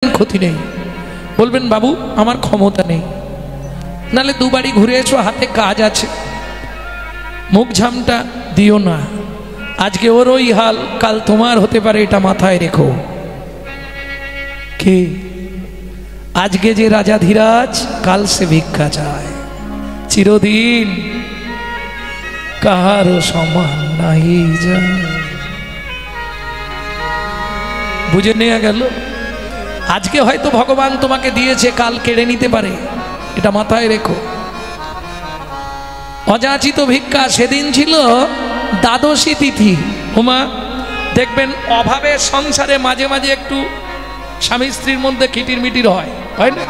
ক্ষতি নেই, বলবেন বাবু আমার ক্ষমতা নেই, নালে দুবারই ঘুরে এসো, হাতে কাজ আছে, মুখ ঝামটা দিও না। আজকে ওর ওই হাল, কাল তোমার হতে পারে, এটা মাথায় রেখো। কে আজকে যে রাজা ধীরাজ, কাল সে ভিক্ষা চায়, চিরদিন কাহারও সমান নাই যায়। বুঝে নেওয়া গেল? আজকে হয়তো ভগবান তোমাকে দিয়েছে, কাল কেড়ে নিতে পারে, এটা মাথায় রেখো। অযাচিত ভিক্ষা। সেদিন ছিল দ্বাদশী তিথি। ওমা দেখবেন অভাবে সংসারে মাঝে মাঝে একটু স্বামী স্ত্রীর মধ্যে কিটির মিটির হয়, হয় না?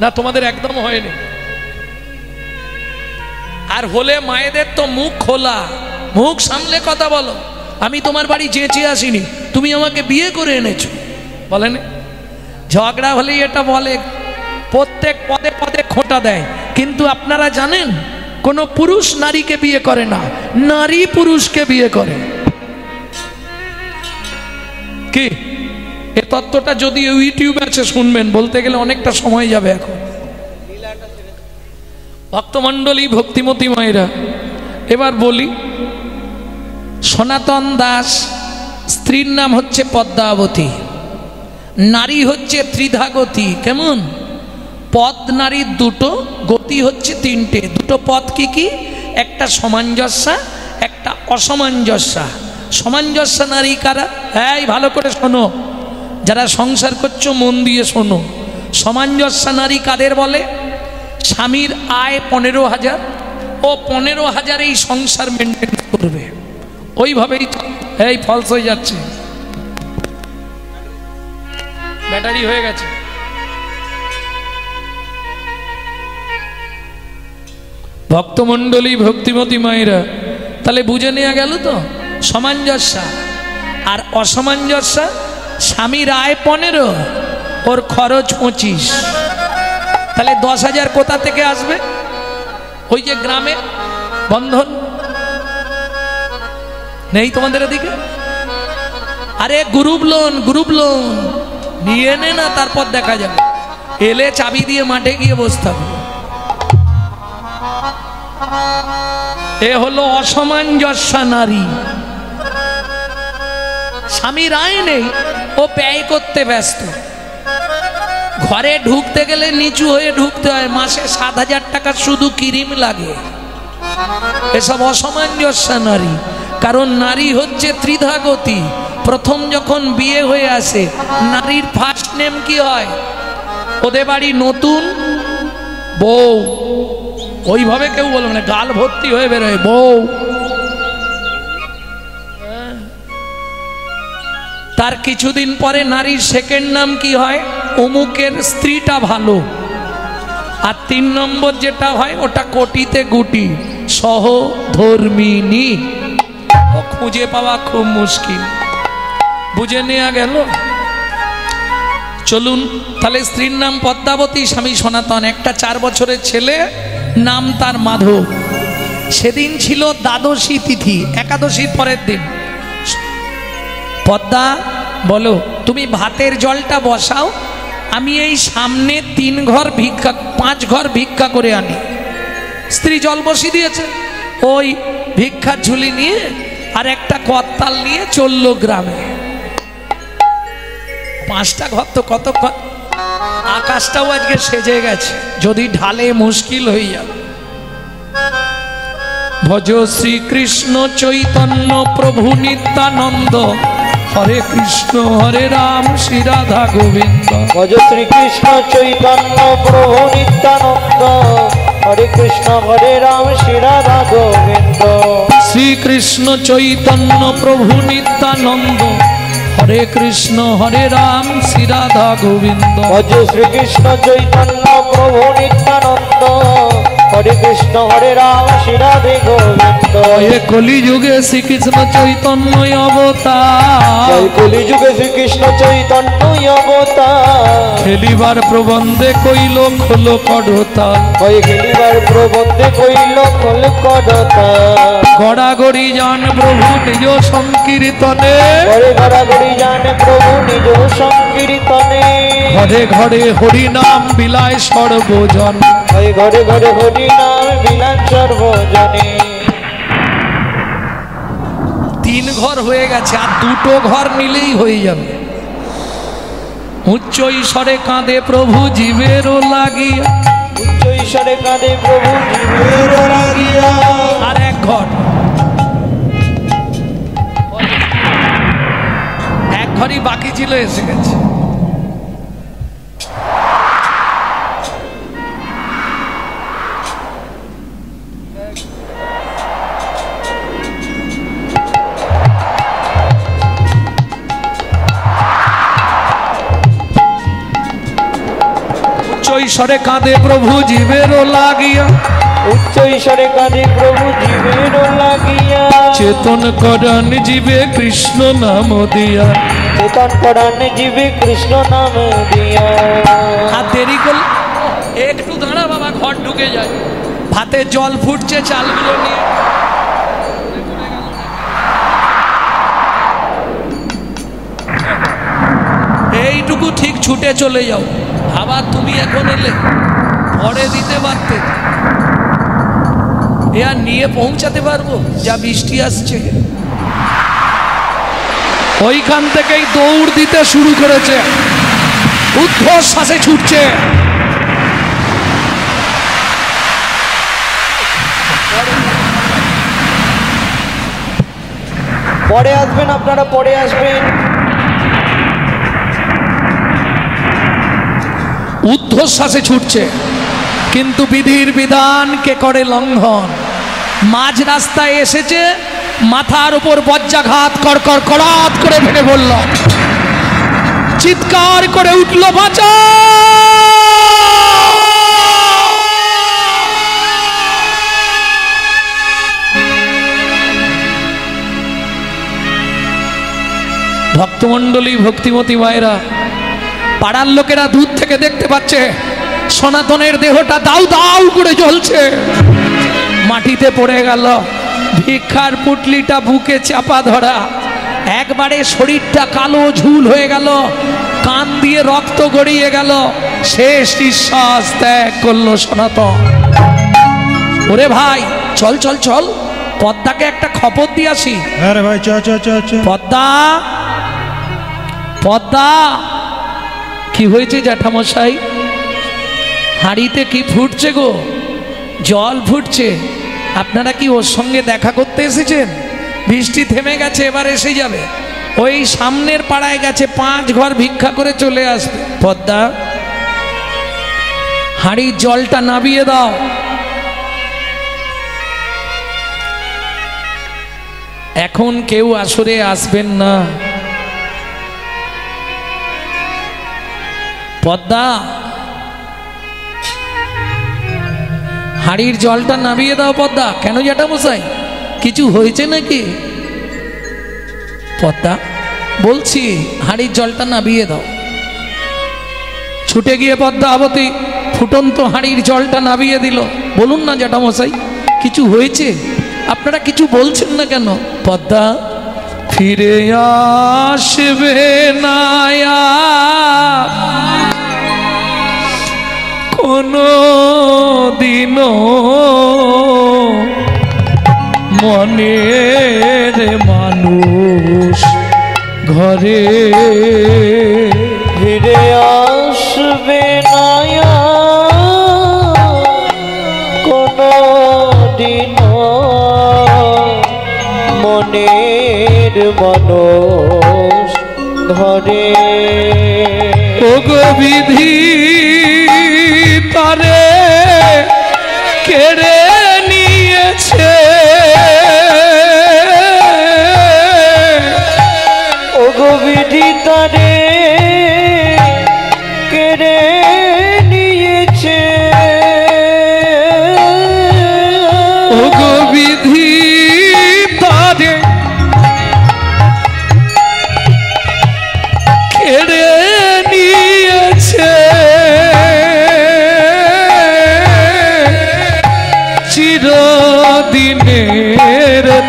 না তোমাদের একদম হয়নি? আর হলে মায়েদের তো মুখ খোলা, মুখ সামলে কথা বলো। আমি তোমার বাড়ি চেঁচিয়ে আসিনি, তুমি আমাকে বিয়ে করে এনেছো, বলেন? ঝগড়া হলেই এটা বলে, প্রত্যেক পদে পদে খোঁটা দেয়। কিন্তু আপনারা জানেন কোন পুরুষ নারীকে বিয়ে করে না, নারী পুরুষকে বিয়ে করে। কি এ তত্ত্বটা যদি ইউটিউবে আছে শুনবেন, বলতে গেলে অনেকটা সময় যাবে। এখন ভক্তমণ্ডলী, ভক্তিমতী মায়েরা, এবার বলি, সনাতন দাস স্ত্রীর নাম হচ্ছে পদ্মাবতী, নারী হচ্ছে ত্রিধাগতী। কেমন পদ? নারীর দুটো, গতি হচ্ছে তিনটে। দুটো পদ কি কি? একটা সামঞ্জস্যা, একটা অসামঞ্জস্যা। সামঞ্জস্যা নারী কারা? এই ভালো করে শোনো, যারা সংসার করছো মন দিয়ে শোনো। সামঞ্জস্যা নারী কাদের বলে? স্বামীর আয় 15,000, ও 15,000 এই সংসার মেনটেন করবে, ওইভাবেই। এই ফলস হয়ে যাচ্ছে, ব্যাটারি হয়ে গেছে। ভক্তমণ্ডলী, ভক্তিমতী মায়েরা, তাহলে বুঝে নেওয়া গেল তো সামঞ্জস্যা আর অসামঞ্জস্যা। স্বামীর আয় 15, ওর খরচ 25, তাহলে 10,000 কোথা থেকে আসবে? ওই যে গ্রামে বন্ধন নেই তোমাদের এদিকে? আরে গ্রুপ লোন, গ্রুপ লোন নিয়ে নে না, তারপর দেখা যাবে। এলে চাবি দিয়ে মাঠে গিয়ে বসতে হবে। এ হলো অসামঞ্জস্য নারী। স্বামীর আয় নেই, ও ব্যয় করতে ব্যস্ত। ঘরে ঢুকতে গেলে নিচু হয়ে ঢুকতে হয়, মাসে 7,000 টাকা শুধু ক্রিম লাগে। এসব অসামঞ্জস্য নারী। কারণ নারী হচ্ছে ত্রিধাগতী। প্রথম যখন বিয়ে হয়ে আসে, নারীর ফার্স্ট নেম কি হয়? ওদের বাড়ি নতুন বউ, ওইভাবে কেউ বলবে না, গাল ভর্তি হয়ে বেরোয় বউ। তার কিছুদিন পরে নারীর সেকেন্ড নাম কি হয়? অমুকের স্ত্রীটা ভালো। আর 3 নম্বর যেটা হয়, ওটা কোটিতে গুটি, সহধর্মিনী। খুঁজে পাওয়া খুব মুশকিল। বুঝে নেওয়া গেল? চলুন তাহলে, স্ত্রীর নাম পদ্মাবতী, স্বামী সনাতন। একটা 4 বছরের ছেলে, নাম তার মাধব। সেদিন ছিল দ্বাদশী তিথি, একাদশীর পরের দিন। পদ্মা বলো, তুমি ভাতের জলটা বসাও, আমি এই সামনে 3 ঘর ভিক্ষা, 5 ঘর ভিক্ষা করে আনি। স্ত্রী জল বসিয়ে দিয়েছে, ওই ভিক্ষার ঝুলি নিয়ে আর একটা কর্তাল নিয়ে চললো গ্রামে। 5টা ঘর তো কতক্ষণ? আকাশটাও আজকে সেজে গেছে, যদি ঢালে মুশকিল হয়ে যাবে। ভজ শ্রীকৃষ্ণ চৈতন্য প্রভু নিত্যানন্দ, হরে কৃষ্ণ হরে রাম শ্রী রাধা গোবিন্দ। ভজ শ্রীকৃষ্ণ চৈতন্য প্রভু নিত্যানন্দ, হরে কৃষ্ণ হরে রাম শ্রী রাধা গোবিন্দ। শ্রীকৃষ্ণ চৈতন্য প্রভু নিত্যানন্দ, হরে কৃষ্ণ হরে রাম শ্রী রাধা গোবিন্দ। ভজ শ্রীকৃষ্ণ চৈতন্য প্রভু নিত্যানন্দ, হরে কৃষ্ণ হরে রাম শ্রী রাধে গোবিন্দ। এ কলিযুগে শ্রীকৃষ্ণ চৈতন্য অবতার, জয় কলিযুগে শ্রীকৃষ্ণ চৈতন্য অবতার। খেলিবার প্রবন্ধে কইল খোল কড়তাল, হয়ে খেলিবার প্রবন্ধে কইল খোল কড়তাল। গড়াগড়ি যান প্রভু নিজ সংকীর্তনে, ঘরে ঘরাঘরি জানে প্রভু নিজ সংকীর্তনে। ঘরে ঘরে হরি নাম বিলায় সর্বজন। হয়ে ঘরে ঘরে হরি নাম বিলান সর্বজনে। 3 ঘর হয়ে গেছে, আর 2টো ঘর নিলেই হয়ে যাবে। উচ্চ ঈশ্বরে কাঁদে প্রভু জীবেরও লাগিয়া, উচ্চ ঈশ্বরে কাঁদে প্রভু জীবের লাগিয়া। আর 1 ঘর, 1 ঘরই বাকি ছিল, এসে গেছে। উচ্চ ঈশ্বরে কাঁদে প্রভু জীবেরও লাগিয়া, উচ্চ ঈশ্বরে কাঁদে প্রভু জীবের লাগিয়া। চেতন করান জীবে কৃষ্ণ নাম দিয়া, চেতন করান জীবে কৃষ্ণ নাম দিয়া। আর দেরি করলে একটু দাঁড়া বাবা, ঘর ঢুকে যায়। ভাতে জল ফুটছে, চালগুলো নিয়ে। এইটুকু ঠিক ছুটে চলে যাও। আবার তুমি এখন এলে, পরে দিতে পারতে, এ আর নিয়ে পৌঁছাতে পারবো? যা বৃষ্টি আসছে। ওইখান থেকেই দৌড় দিতে শুরু করেছে, ঊর্ধ্বশ্বাসে ছুটছে। পরে আসবেন আপনারা, পরে আসবেন। ঊর্ধ্বশ্বাসে ছুটছে, কিন্তু বিধির বিধান কে করে লঙ্ঘন। মাঝ রাস্তায় এসেছে, মাথার উপর বজ্রাঘাত কড়কড় কড়াত করে ভেঙে পড়ল। চিৎকার করে উঠল, বাঁচা! ভক্তমণ্ডলী, ভক্তিমতী মায়েরা, পাড়ার লোকেরা দূর থেকে দেখতে পাচ্ছে সনাতনের দেহটা দাউ দাউ করে জ্বলছে। মাটিতে পড়ে গেল, ভিক্ষার পুটলিটা বুকে চাপা ধরা, একবারে শরীরটা কালো ঝুল হয়ে গেল, কান দিয়ে রক্ত গড়িয়ে গেল, শেষ নিঃশ্বাস ত্যাগ করলো সনাতন। ওরে ভাই, চল চল চল, পদ্মাকে একটা খবর দিয়ে আসি। আরে ভাই চ চ চ চ। পদ্মা, পদ্মা, কি হয়েছে জ্যাঠামশাই? হাঁড়িতে কি ফুটছে গো? জল ফুটছে। আপনারা কি ওর সঙ্গে দেখা করতে এসেছেন? বৃষ্টি থেমে গেছে, এবার এসে যাবে। ওই সামনের পাড়ায় গেছে, 5 ঘর ভিক্ষা করে চলে আসবে। পদ্মা, হাঁড়ির জলটা নাবিয়ে দাও। এখন কেউ আসরে আসবেন না। পদ্মা, হাঁড়ির জলটা নামিয়ে দাও। পদ্মা, কেন জ্যাঠামশাই, কিছু হয়েছে নাকি? পদ্মা, বলছি হাঁড়ির জলটা নামিয়ে দাও। ছুটে গিয়ে পদ্মাবতী ফুটন্ত হাঁড়ির জলটা নামিয়ে দিল। বলুন না জ্যাঠামশাই, কিছু হয়েছে? আপনারা কিছু বলছেন না কেন? পদ্মা, ফিরে আসবে না কোনো দিনও মনের মানুষ ঘরে, ফিরে আসবে না কোনো দিনও মনের মানুষ ঘরে। ওগো বিধি তারে কেড়ে নিয়েছে, ওগো বিধি তারে কেড়ে নিয়েছে।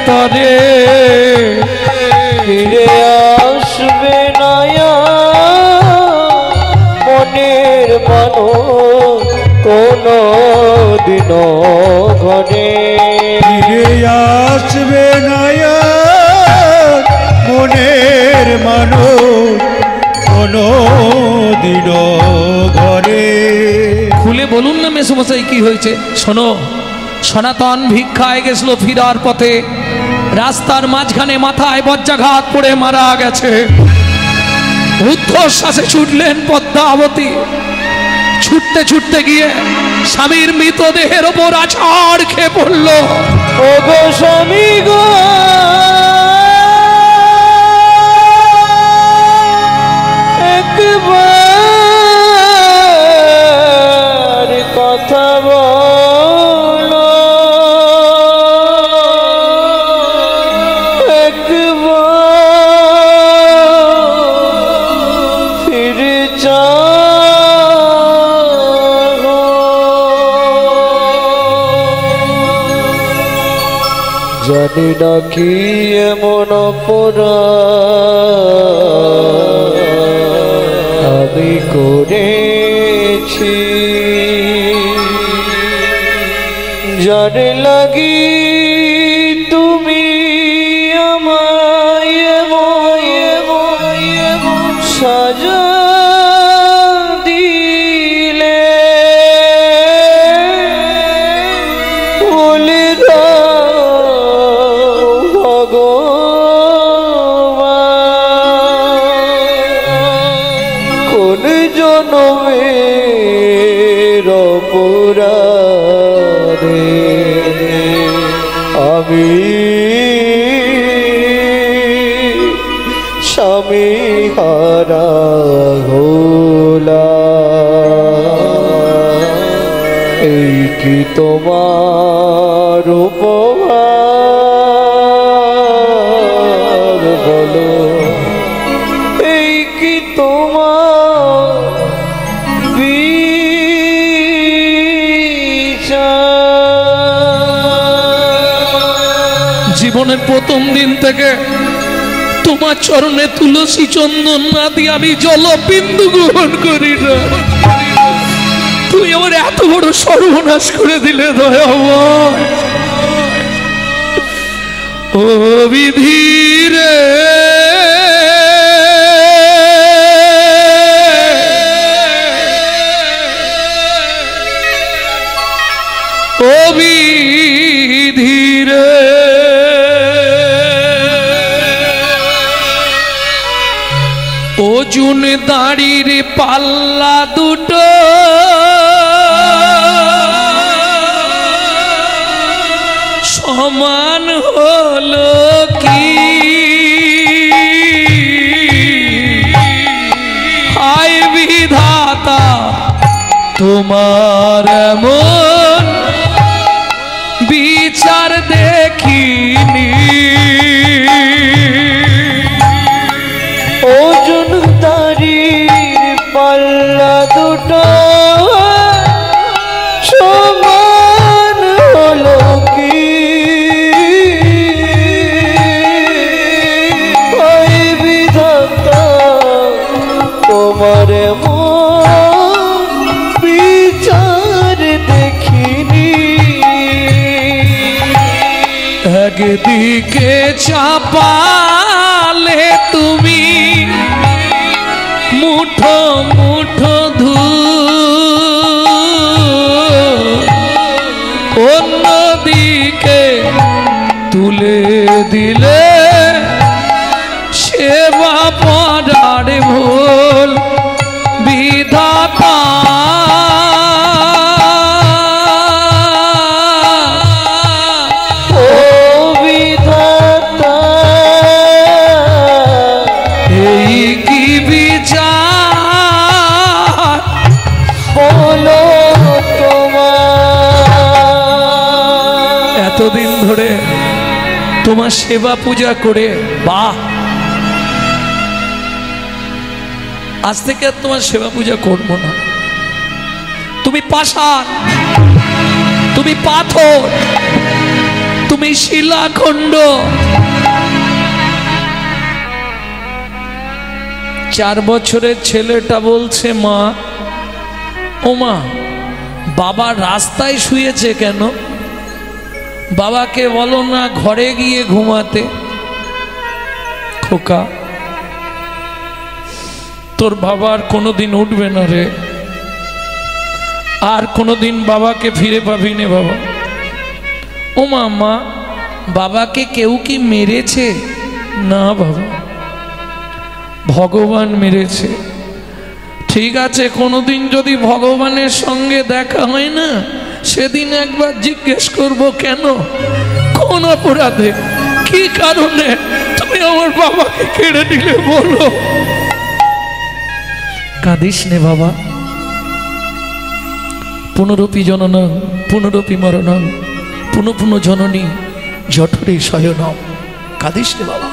তরে ফিরে আসবে না মনের মানুষ কোনো দিনও ঘরে। ফিরে আসবে না মনের মানুষ কোনো দিনও ঘরে। খুলে বলুন না মেসোমশাই কি হয়েছে? শোনো, সনাতন ভিক্ষায় গেছিল, ফিরার পথে রাস্তার মাঝখানে মাথায় বজ্রাঘাত পড়ে মারা গেছে। ঊর্ধ্বশ্বাসে ছুটলেন পদ্মাবতী। ছুটতে ছুটতে গিয়ে স্বামীর মৃতদেহের ওপর আছাড় খেয়ে পড়ল। ও গো স্বামী গো, একবার কথা বলো, একবার ফিরে যাও। জানি না কি এমন অপরাধ আমি করেছি, যার লাগি তুমি আমায় সাজা দিলে। বলে দাও ভগবান, কোন জনমের অপরাধে আমি স্বামী হারা হলাম। এই কি তোমার উপহার বলো, এই কি তোমার বিচার? জীবনের প্রথম দিন থেকে তোমার চরণে তুলসী চন্দন না দিয়ে আমি জলবিন্দু গ্রহণ করি না। তুমি আমার এত বড় সর্বনাশ করে দিলে দয়াময়। ও বিধিরে, ও বিধিরে, অর্জুন দাঁড়ির পাল্লা দুটো সমান হলো কি? হায় বিধাতা, তোমার এমন বিচার দেখিনি। অর্জুন দাঁড়ির পাল্লা দুটো সমান হলো কি? ওই বিধাতা, তোমার মন বিচার দেখিনি। একদিকে চাপালে তুমি মুঠো মুঠো ধূল, অন্যদিকে তুলে দিলে সেবা পড়ার ভুল। বিধাতা, এতদিন ধরে তোমার সেবা পূজা করে, বাহ, আজ থেকে আর তোমার সেবা পূজা করব না। তুমি পাষাণ, তুমি পাথর, তুমি শিলাখণ্ড। 4 বছরের ছেলেটা বলছে, মা, ও মা, বাবা রাস্তায় শুয়েছে কেন? বাবাকে বলো না ঘরে গিয়ে ঘুমাতে। খোকা, তোর বাবা আর কোনোদিন উঠবে না রে, আর কোনোদিন বাবাকে ফিরে পাবি নে বাবা। ও মা, মা, বাবাকে কেউ কি মেরেছে? না বাবা, ভগবান মেরেছে। ঠিক আছে, কোনোদিন যদি ভগবানের সঙ্গে দেখা হয় না, সেদিন একবার জিজ্ঞেস করব, কেন, কোন অপরাধে, কি কারণে তুমি আমার বাবাকে কেড়ে নিলে বলো। কাঁদিস নে বাবা। পুনরপি জননং পুনরপি মরণং পুনঃ পুনঃ জননী জঠরে শয়নম। কাঁদিস নে বাবা।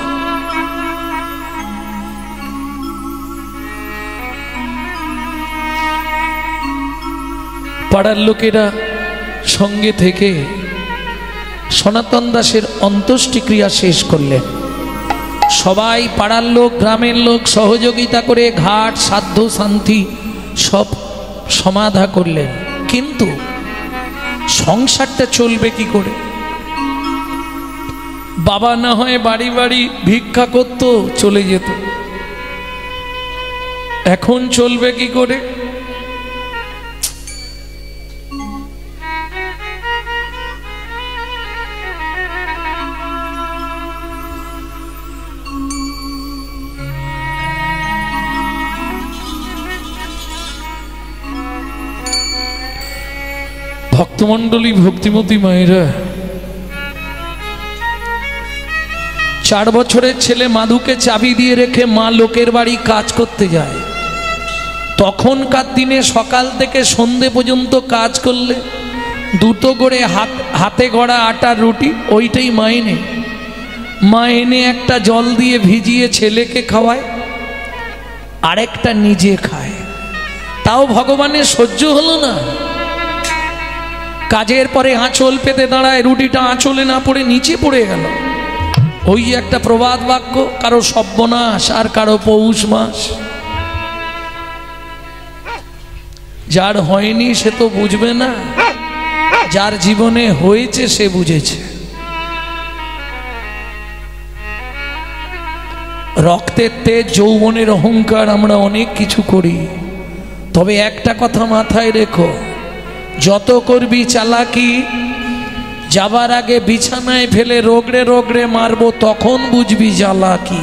পাড়ার লোকেরা সঙ্গে থেকে সনাতন দাসের অন্ত্যেষ্টিক্রিয়া শেষ করলেন। সবাই পাড়ার লোক, গ্রামের লোক সহযোগিতা করে ঘাট সাধ্য শান্তি সব সমাধা করলেন। কিন্তু সংসারটা চলবে কি করে? বাবা না হয় বাড়ি বাড়ি ভিক্ষা করত, চলে যেত, এখন চলবে কি করে? ভক্তমণ্ডলী, ভক্তিমতী মায়েরা, 4 বছরের ছেলে মাধুকে চাবি দিয়ে রেখে মা লোকের বাড়ি কাজ করতে যায়। তখনকার দিনে সকাল থেকে সন্ধে পর্যন্ত কাজ করলে 2 করে হাতে গড়া আটার রুটি, ওইটাই মা এনে একটা জল দিয়ে ভিজিয়ে ছেলেকে খাওয়ায়, আরেকটা নিজে খায়। তাও ভগবানের সহ্য হলো না। কাজের পরে আঁচল পেতে দাঁড়ায়, রুটিটা আঁচলে না পড়ে নিচে পড়ে গেল। ওই একটা প্রবাদ বাক্য, কারো সর্বনাশ আর কারো পৌষ মাস। যার হয়নি সে তো বুঝবে না, যার জীবনে হয়েছে সে বুঝেছে। রক্তের তেজ, যৌবনের অহংকার, আমরা অনেক কিছু করি। তবে একটা কথা মাথায় রেখো, যত করবি চালাকি, যাবার আগে বিছানায় ফেলে রোগড়ে রোগড়ে মারবো, তখন বুঝবি জ্বালা কি।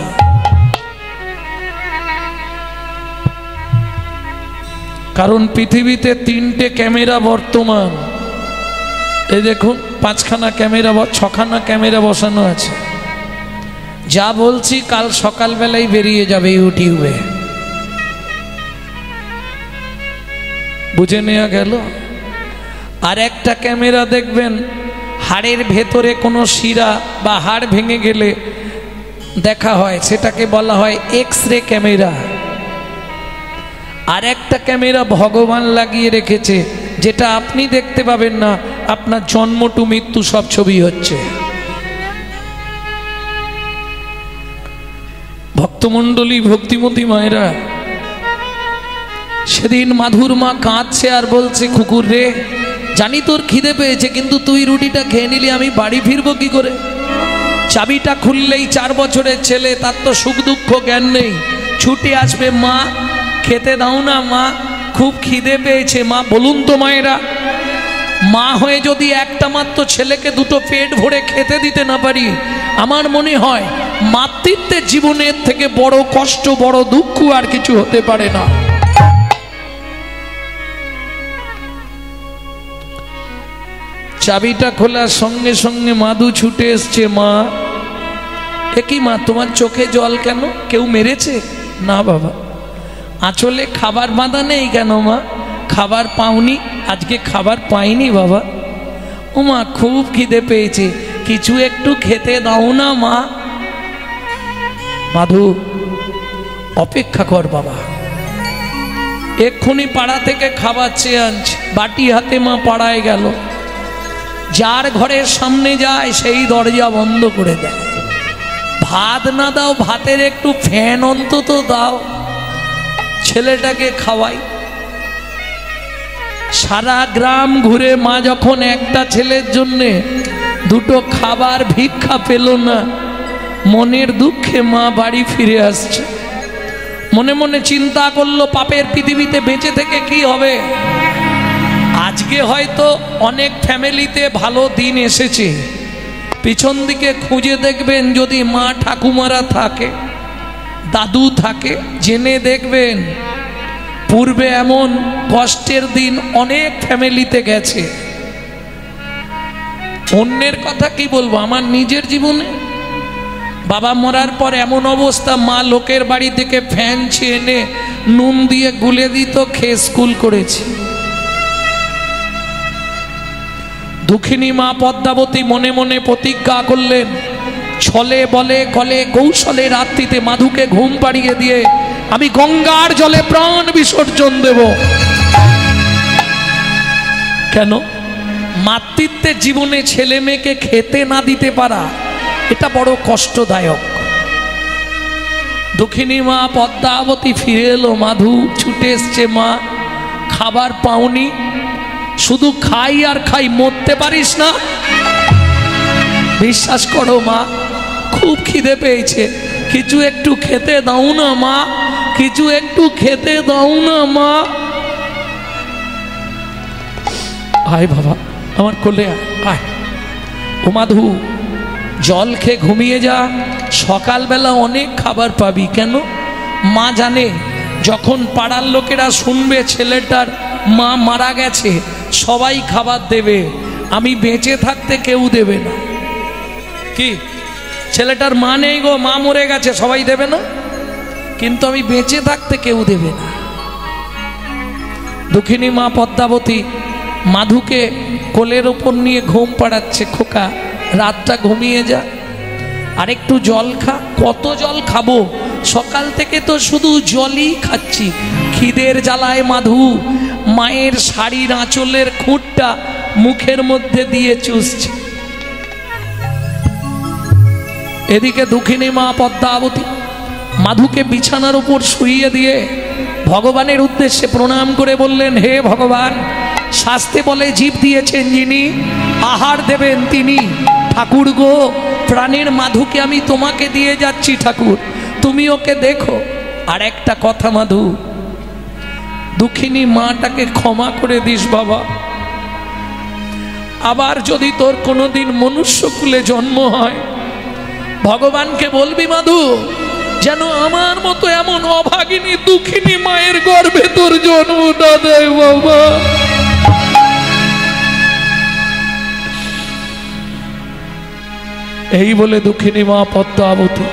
কারণ পৃথিবীতে 3টে ক্যামেরা বর্তমান। এই দেখুন, 5খানা ক্যামেরা, 6খানা ক্যামেরা বসানো আছে। যা বলছি কাল সকালবেলায় বেরিয়ে যাবে ইউটিউবে, বুঝে নেওয়া গেল। আর একটা ক্যামেরা দেখবেন, হাড়ের ভেতরে কোনো শিরা বা হাড় ভেঙে গেলে দেখা হয়, সেটাকে বলা হয় এক্স-রে ক্যামেরা। আর একটা ক্যামেরা ভগবান লাগিয়ে রেখেছে, যেটা আপনি দেখতে পাবেন না, আপনার জন্ম টু মৃত্যু সব ছবি হচ্ছে। ভক্তমণ্ডলী, ভক্তিমতী মায়েরা, সেদিন মাধুর মা কাঁদছে আর বলছে, কুকুর রে, জানি তোর খিদে পেয়েছে, কিন্তু তুই রুটিটা খেয়ে নিলি, আমি বাড়ি ফিরবো কি করে? চাবিটা খুললেই 4 বছরের ছেলে, তার তো সুখ দুঃখ জ্ঞান নেই, ছুটে আসবে, মা খেতে দাও না, মা খুব খিদে পেয়েছে। মা বলুন তো মায়েরা, মা হয়ে যদি একটা মাত্র ছেলেকে 2টো পেট ভরে খেতে দিতে না পারি, আমার মনে হয় মাতৃত্বের জীবনের থেকে বড় কষ্ট, বড় দুঃখ আর কিছু হতে পারে না। চাবিটা খোলার সঙ্গে সঙ্গে মাধু ছুটে এসছে, মা। একই মা, তোমার চোখে জল কেন? কেউ মেরেছে? না বাবা। আঁচলে খাবার বাঁধা নেই কেন মা? খাবার পাওনি? আজকে খাবার পাইনি বাবা। ও মা, খুব খিদে পেয়েছে, কিছু একটু খেতে দাও না মা। মাধু, অপেক্ষা কর বাবা, এক্ষুনি পাড়া থেকে খাবার চেয়ে আনছে। বাটি হাতে মা পাড়ায় গেল। যার ঘরের সামনে যায় সেই দরজা বন্ধ করে দেয়। ভাত না দাও, ভাতের একটু ফ্যান অন্তত দাও, ছেলেটাকে খাওয়াই। সারা গ্রাম ঘুরে মা যখন একটা ছেলের জন্যে দুটো খাবার ভিক্ষা পেল না, মনের দুঃখে মা বাড়ি ফিরে আসছে। মনে মনে চিন্তা করলো পাপের পৃথিবীতে বেঁচে থেকে কি হবে। আজকে হয়তো অনেক ফ্যামিলিতে ভালো দিন এসেছে, পিছন দিকে খুঁজে দেখবেন যদি মা ঠাকুমারা থাকে, দাদু থাকে, জেনে দেখবেন পূর্বে এমন কষ্টের দিন অনেক ফ্যামিলিতে গেছে। অন্যের কথা কি বলবো, আমার নিজের জীবনে বাবা মরার পর এমন অবস্থা, মা লোকের বাড়ি থেকে ফ্যান এনে নুন দিয়ে গুলে দিত, খেয়ে স্কুল করেছি। দুঃখিনী মা পদ্মাবতী মনে মনে প্রতিজ্ঞা করলেন, ছলে বলে কলে কৌশলে রাত্রিতে মাধুকে ঘুম পাড়িয়ে দিয়ে আমি গঙ্গার জলে প্রাণ বিসর্জন দেব। কেন? মাতৃত্বের জীবনে ছেলে মেয়েকে খেতে না দিতে পারা এটা বড় কষ্টদায়ক। দুঃখিনী মা পদ্মাবতী ফিরে এলো, মাধু ছুটে এসছে, মা খাবার পাওনি? শুধু খাই আর খাই, মরতে পারিস না? বিশ্বাস করো মা, খুব খিদে পেয়েছে, কিছু একটু খেতে দাও না মা, কিছু একটু খেতে দাও না মা। আয় বাবা আমার কোলে আয়। ও মাধু, জল খেয়ে ঘুমিয়ে যা, সকালবেলা অনেক খাবার পাবি। কেন? মা জানে যখন পাড়ার লোকেরা শুনবে ছেলেটার মা মারা গেছে, সবাই খাবার দেবে, আমি বেঁচে থাকতে কেউ দেবে না। কি ছেলেটার মা নেই গো, মা মরে গেছে, সবাই দেবে না, কিন্তু আমি বেঁচে থাকতে কেউ দেবে না। দুঃখিনী মা পদ্মাবতী মাধুকে কোলের ওপর নিয়ে ঘুম পাড়াচ্ছে, খোকা রাতটা ঘুমিয়ে যা, আর একটু জল খা। কত জল খাবো, সকাল থেকে তো শুধু জলই খাচ্ছি। খিদের জ্বালায় মাধু মায়ের শাড়ির আঁচলের খুঁটটা মুখের মধ্যে দিয়ে চুষছে। এদিকে দুঃখিনী মা পদ্মাবতী মাধুকে বিছানার উপর শুইয়ে দিয়ে ভগবানের উদ্দেশ্যে প্রণাম করে বললেন, হে ভগবান, শাস্তে বলে জীব দিয়েছেন যিনি, আহার দেবেন তিনি। ঠাকুর গো, প্রাণের মাধুকে আমি তোমাকে দিয়ে যাচ্ছি ঠাকুর, তুমি ওকে দেখো। আর একটা কথা মাধু, দুঃখিনী মাটাকে ক্ষমা করে দিস বাবা, আবার যদি তোর কোনোদিন মনুষ্যকুলে জন্ম হয়, ভগবানকে বলবি মাধু যেন আমার মতো এমন অভাগিনী দুঃখিনী মায়ের গর্ভে তোর জন্ম না দেয় বাবা। এই বলে দুঃখিনী মা পদ্মাবতী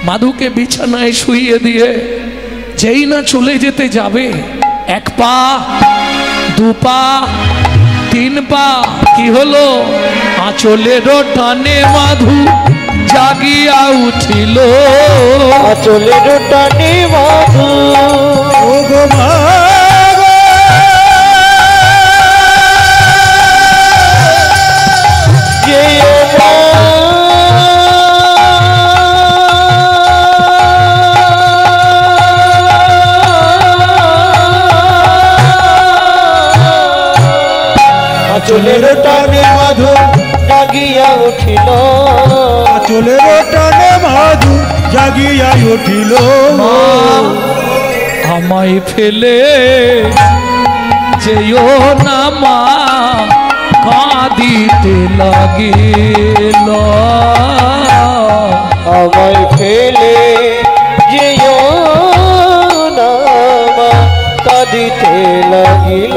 মাধুকে বিছানায় শুইয়ে দিয়ে যেই না চলে যেতে যাবে, এক পা, দু পা, তিন পা, কি হলো, আঁচলের টানে মাধু জাগিয়া উঠিল, আঁচলের টানে মাধু। ও গো মা, আঁচলের টানে মাধু জাগিয়া উঠিল, আঁচলের টানে মাধু জাগিয়া উঠিল। আমায় ফেলে যেও না মা, কাঁদিতে লাগিল, আমায় ফেলে যেও না মা, কাঁদিতে লাগিল।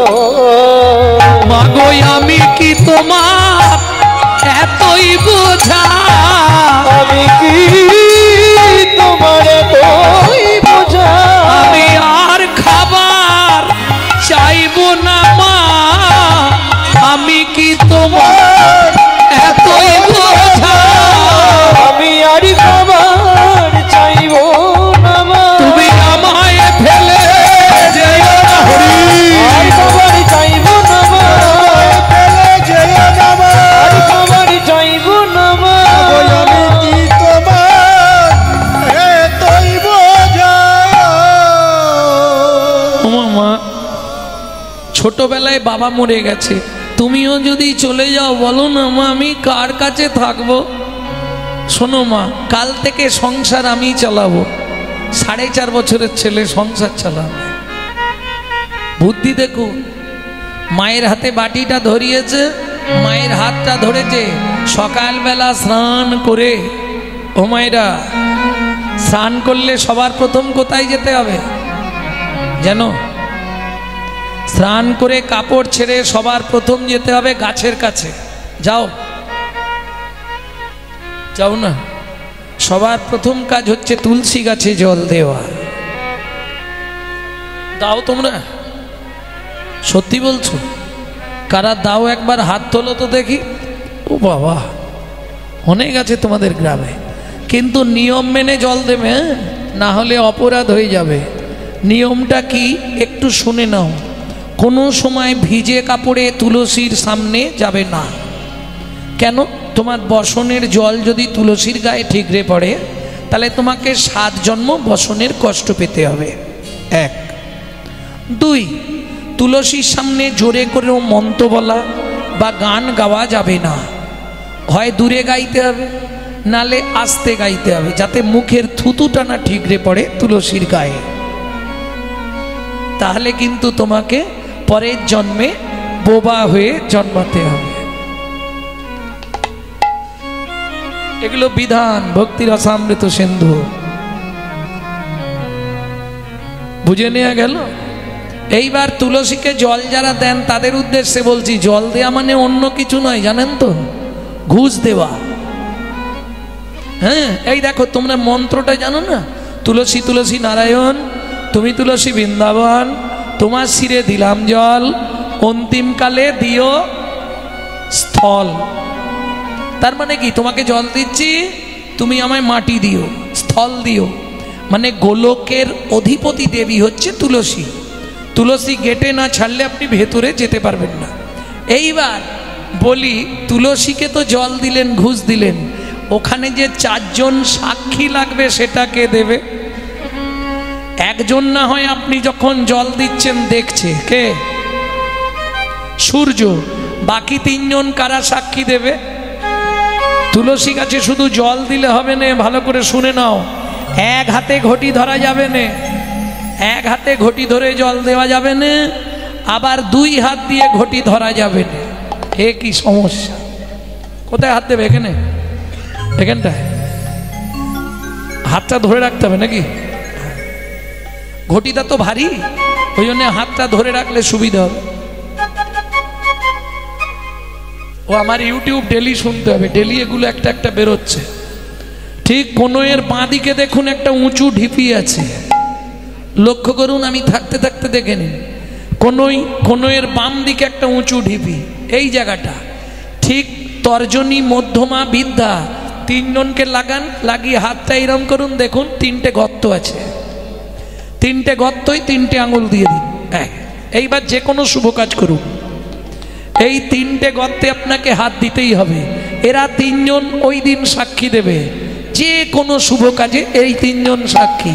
মাগো আমি কি তোমার এতই বোঝা, আমি কি তোমার এতই বোঝা, আমি আর খাবার চাইবো না মা, আমি কি তোমার এতই বোঝা, আমি আর খাবার চাইব না মা, তুমি আমায় ফেলে যেও না, আর খাবার চাইব না মা, ফেলে যেও না ছোটবেলায় বাবা মরে গেছে, তুমিও যদি চলে যাও বলো না মা আমি কার কাছে থাকবো? শোনো মা, কাল থেকে সংসার আমি চালাবো। 4.5 বছরের ছেলে সংসার চালাবে। বুদ্ধি দেখুন, মায়ের হাতে বাটিটা ধরিয়েছে, মায়ের হাতটা ধরেছে, সকালবেলা স্নান করে। ও মায়েরা, স্নান করলে সবার প্রথম কোথায় যেতে হবে জানো? স্নান করে কাপড় ছেড়ে সবার প্রথম যেতে হবে গাছের কাছে। যাও যাও না, সবার প্রথম কাজ হচ্ছে তুলসী গাছে জল দেওয়া। দাও তোমরা? সত্যি বলছো? কারা দাও? একবার হাত তোলো তো দেখি। ও বাবা, অনেক আছে তোমাদের গ্রামে। কিন্তু নিয়ম মেনে জল দেবে, হ্যাঁ? না হলে অপরাধ হয়ে যাবে। নিয়মটা কি একটু শুনে নাও। কোনো সময় ভিজে কাপড়ে তুলসীর সামনে যাবে না। কেন? তোমার বসনের জল যদি তুলসীর গায়ে ঠিকরে পড়ে তাহলে তোমাকে 7 জন্ম বসনের কষ্ট পেতে হবে। 1। 2, তুলসীর সামনে জোরে করেও মন্ত্র বলা বা গান গাওয়া যাবে না। হয় দূরে গাইতে হবে, নালে আস্তে গাইতে হবে, যাতে মুখের থুতুটা না ঠিকরে পড়ে তুলসীর গায়ে। তাহলে কিন্তু তোমাকে পরের জন্মে বোবা হয়ে জন্মাতে হবে। এগুলো বিধান, ভক্তির রসামৃত সিন্ধু। বুঝে নেওয়া গেল? এইবার তুলসীকে জল যারা দেন তাদের উদ্দেশ্যে বলছি, জল দেওয়া মানে অন্য কিছু নয়, জানেন তো? ঘুষ দেওয়া। হ্যাঁ, এই দেখো, তোমরা মন্ত্রটা জানো না? তুলসী তুলসী নারায়ণ, তুমি তুলসী বৃন্দাবন, তোমার শিরে দিলাম জল, অন্তিমকালে দিও স্থল। তার মানে কি? তোমাকে জল দিচ্ছি, তুমি আমায় মাটি দিও, স্থল দিও। মানে গোলকের অধিপতি দেবী হচ্ছে তুলসী। তুলসী গেটে না ছাড়লে আপনি ভেতরে যেতে পারবেন না। এইবার বলি, তুলসীকে তো জল দিলেন, ঘুষ দিলেন, ওখানে যে 4 জন সাক্ষী লাগবে সেটা কে দেবে? একজন না হয় আপনি যখন জল দিচ্ছেন দেখছে কে? সূর্য। বাকি 3 জন কারা সাক্ষী দেবে? তুলসী গাছে শুধু জল দিলে হবে না, ভালো করে শুনে নাও। 1 হাতে ঘটি ধরা যাবে না, 1 হাতে ঘটি ধরে জল দেওয়া যাবে না, আবার 2 হাত দিয়ে ঘটি ধরা যাবে না। এ কি সমস্যা? কোথায় হাত দেবে? এখানে, এখানটায় হাতটা ধরে রাখতে হবে নাকি? ঘটিটা তো ভারী, ওই জন্য হাতটা ধরে রাখলে সুবিধা হবে। ও আমার ইউটিউব ডেলি শুনতে হবে, ডেলি এগুলো একটা একটা বেরোচ্ছে। ঠিক কোনোয়ের বাঁ দিকে দেখুন একটা উঁচু ঢিপি আছে, লক্ষ্য করুন, আমি থাকতে থাকতে দেখে নিন। কোনোয়ের বাম দিকে একটা উঁচু ঢিপি, এই জায়গাটা ঠিক তর্জনী মধ্যমা বিদ্যা 3 জনকে লাগান, লাগিয়ে হাতটা এরম করুন, দেখুন 3টে গর্ত আছে। 3টে গর্তই 3টে আঙুল দিয়ে দিন। এইবার যে কোনো শুভ কাজ করুন, এই 3টে গর্তে আপনাকে হাত দিতেই হবে। এরা 3 জন ওই দিন সাক্ষী দেবে যে কোনো শুভ কাজে। এই 3 জন সাক্ষী,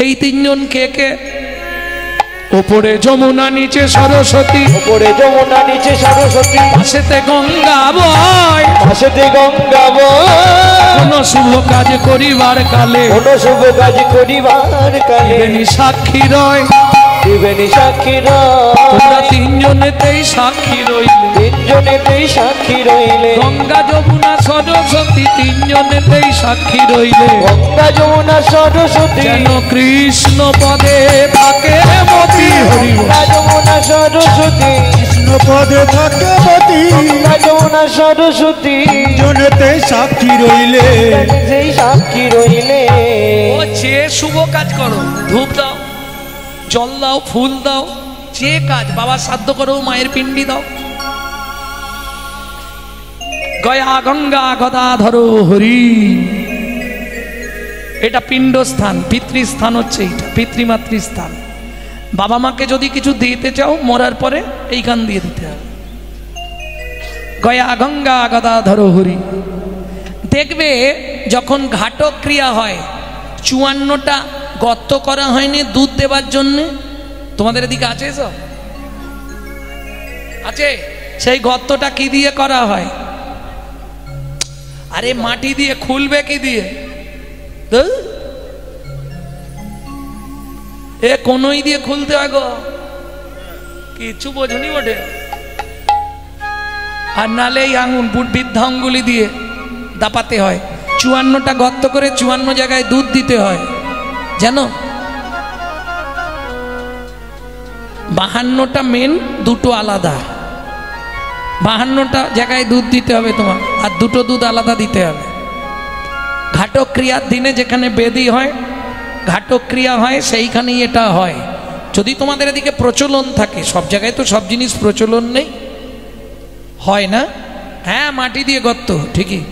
এই 3 জন কে কে? ওপরে যমুনা নিচে সরস্বতী, ওপরে যমুনা নিচে সরস্বতী, পাশেতে গঙ্গা বয়, পাশেতে গঙ্গা বয়। কোন শুভ কাজ করিবার কালে, কোন শুভ কাজ করিবার কালে সাক্ষী রয়, দিবেনি সাক্ষী রয়। তোমরা 3 জনেতেই সাক্ষী রইলে, 3 জনেতেই সাক্ষী রইলে। গঙ্গা যমুনা সরস্বতী 3 জনেতেই সাক্ষী রইলে। গঙ্গা যমুনা সরস্বতী যেন কৃষ্ণ পদে থাকে মতি। হরি গঙ্গা যমুনা সরস্বতী, কৃষ্ণ পদে থাকে মতি। গঙ্গা যমুনা সরস্বতী জনেতে সাক্ষী রইলে, সেই সাক্ষী রইলে। ও যে শুভ কাজ করো, ধূপ দাও, জল দাও, ফুল দাও, যে কাজ, বাবা শ্রাদ্ধ করো, মায়ের পিণ্ডি দাও, গয়া গঙ্গা গদাধর হরি। এটা পিণ্ডস্থান, পিতৃস্থান হচ্ছে এইটা, পিতৃমাতৃস্থান। বাবা মাকে যদি কিছু দিতে চাও মরার পরে এইখান দিয়ে দিতে হবে, গয়া গঙ্গা গদাধর হরি। দেখবে যখন ঘাটক ক্রিয়া হয় 54টা গর্ত করা হয়নি দুধ দেবার জন্যে। তোমাদের এদিকে আছে সব? আছে। সেই গর্তটা কি দিয়ে করা হয়? আরে মাটি দিয়ে। খুলবে কি দিয়ে? এ কোনই দিয়ে খুলতে হয় গো, কিছু বোঝনি ওঠে। আর নালে এই আঙুল বৃদ্ধ আঙ্গুলি দিয়ে দাপাতে হয়। 54টা গর্ত করে 54 জায়গায় দুধ দিতে হয় জানো। 52টা মেন, দুটো আলাদা। 52টা জায়গায় দুধ দিতে হবে তোমার, আর দুটো দুধ আলাদা দিতে হবে। ঘাটক ক্রিয়ার দিনে যেখানে বেদি হয়, ঘাটক ক্রিয়া হয়, সেইখানেই এটা হয়। যদি তোমাদের এদিকে প্রচলন থাকে, সব জায়গায় তো সব জিনিস প্রচলন নেই, হয় না। হ্যাঁ, মাটি দিয়ে গর্ত, ঠিকই।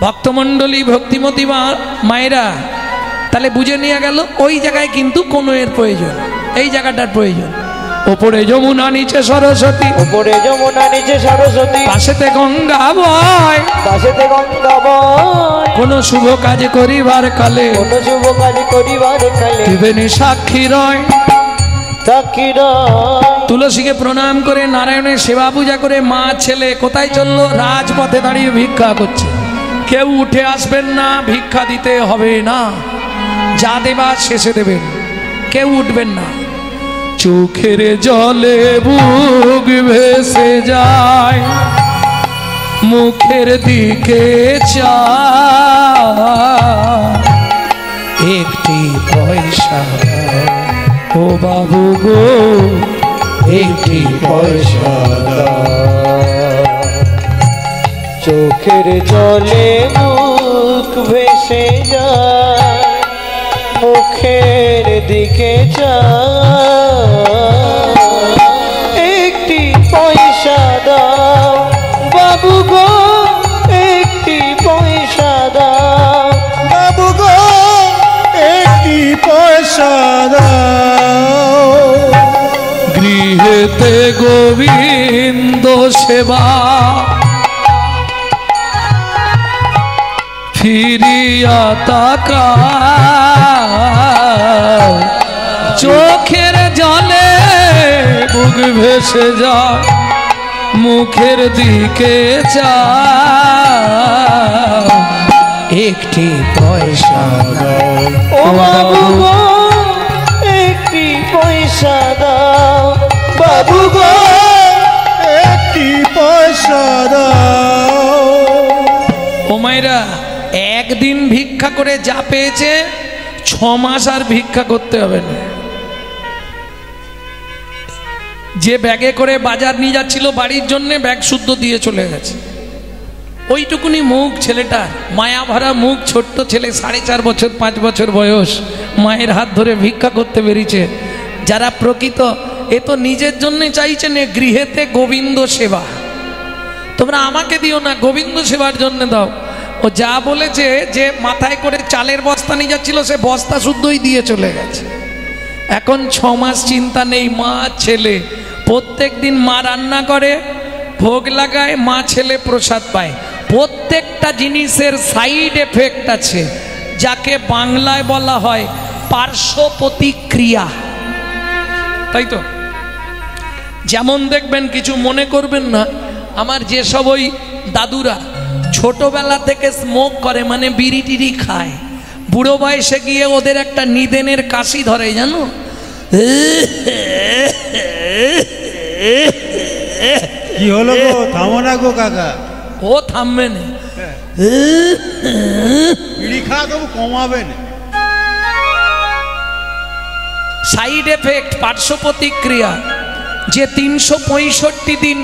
ভক্তমণ্ডলী, ভক্তিমতী মায়েরা, তাহলে বুঝে নিয়ে গেল ওই জায়গায় কিন্তু কোনো এর প্রয়োজন, এই জায়গাটার প্রয়োজন। ওপরে যমুনা নিচে সরস্বতী, উপরে যমুনা নিচে সরস্বতী, পাশেতে গঙ্গা বয়, পাশেতে গঙ্গা বয়। কোন শুভ কাজ করিবার কালে, কোন শুভ কাজ করিবার কালে, ত্রিবেণী সাক্ষী রয়, সাক্ষী রয়। তুলসীকে প্রণাম করে নারায়ণের সেবা পূজা করে মা ছেলে কোথায় চললো? রাজপথে দাঁড়িয়ে ভিক্ষা করছে। কেউ উঠে আসবেন না, ভিক্ষা দিতে হবে না, যা দেবার শেষে দেবেন, কেউ উঠবেন না। চোখের জলে বুক ভেসে যায়, মুখের দিকে চায়, একটি পয়সা ও বাবু গো, একটি পয়সা। চোখের জলে মুখ ভেসে যায়, মুখের দিকে চায়, একটি পয়সা দাও বাবু গো, একটি পয়সা দাও বাবু গো, একটি পয়সা দাও। গৃহেতে গোবিন্দ সেবা, ফিরিয়া তাকা, চোখের জলে বুক ভেসে যায়, মুখের দিকে চায়, একটি পয়সা দাও ও বাবু গো, একটি পয়সা দাও বাবু গো, একটি পয়সা দাও। ও মায়েরা, একদিন ভিক্ষা করে যা পেয়েছে 6 মাস আর ভিক্ষা করতে হবে না। যে ব্যাগে করে বাজার নিয়ে যাচ্ছিল বাড়ির জন্য, ব্যাগ শুদ্ধ দিয়ে চলে গেছে। ওইটুকুনি মুখ ছেলেটার, মায়া ভরা মুখ, ছোট্ট ছেলে, 4.5 বছর 5 বছর বয়স, মায়ের হাত ধরে ভিক্ষা করতে বেরিয়েছে। যারা প্রকৃত, এ তো নিজের জন্য চাইছেন, গৃহেতে গোবিন্দ সেবা। তোমরা আমাকে দিও না, গোবিন্দ সেবার জন্য দাও। ও যা বলেছে, যে মাথায় করে চালের বস্তা নিয়ে যাচ্ছিল, সে বস্তা শুদ্ধই দিয়ে চলে গেছে। এখন 6 মাস চিন্তা নেই। মা ছেলে প্রত্যেক দিন মা রান্না করে, ভোগ লাগায়, মা ছেলে প্রসাদ পায়। প্রত্যেকটা জিনিসের সাইড এফেক্ট আছে, যাকে বাংলায় বলা হয় পার্শ্ব প্রতিক্রিয়া, তাই তো? যেমন দেখবেন, কিছু মনে করবেন না, আমার যেসব ওই দাদুরা ছোটবেলা থেকে স্মোক করে, মানে বিড়ি টিড়ি খায়, বুড়ো বয়সে গিয়ে ওদের একটা নিদেনের কাশি ধরে, জানো? কি হলো গো? থামো না গো কাকা। ও থামবে না, বিড়ি খাওয়া তবু কমাবে না। সাইড এফেক্ট, পার্শ্ব প্রতিক্রিয়া। যে 365 দিন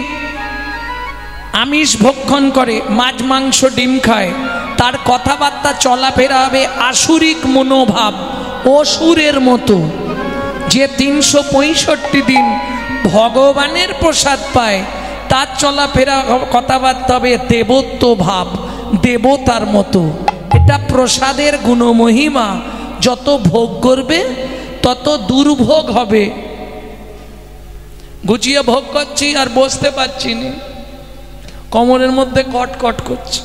আমিষ ভক্ষণ করে, মাছ মাংস ডিম খায়, তার কথাবার্তা চলাফেরা হবে আসুরিক মনোভাব, অসুরের মতো। যে 365 দিন ভগবানের প্রসাদ পায়, তার চলাফেরা কথাবার্তা হবে দেবত্ব ভাব, দেবতার মতো। এটা প্রসাদের গুণমহিমা। যত ভোগ করবে তত দুর্ভোগ হবে। গুছিয়ে ভোগ করছি আর বসতে পারছি না, কোমরের মধ্যে কট কট করছে,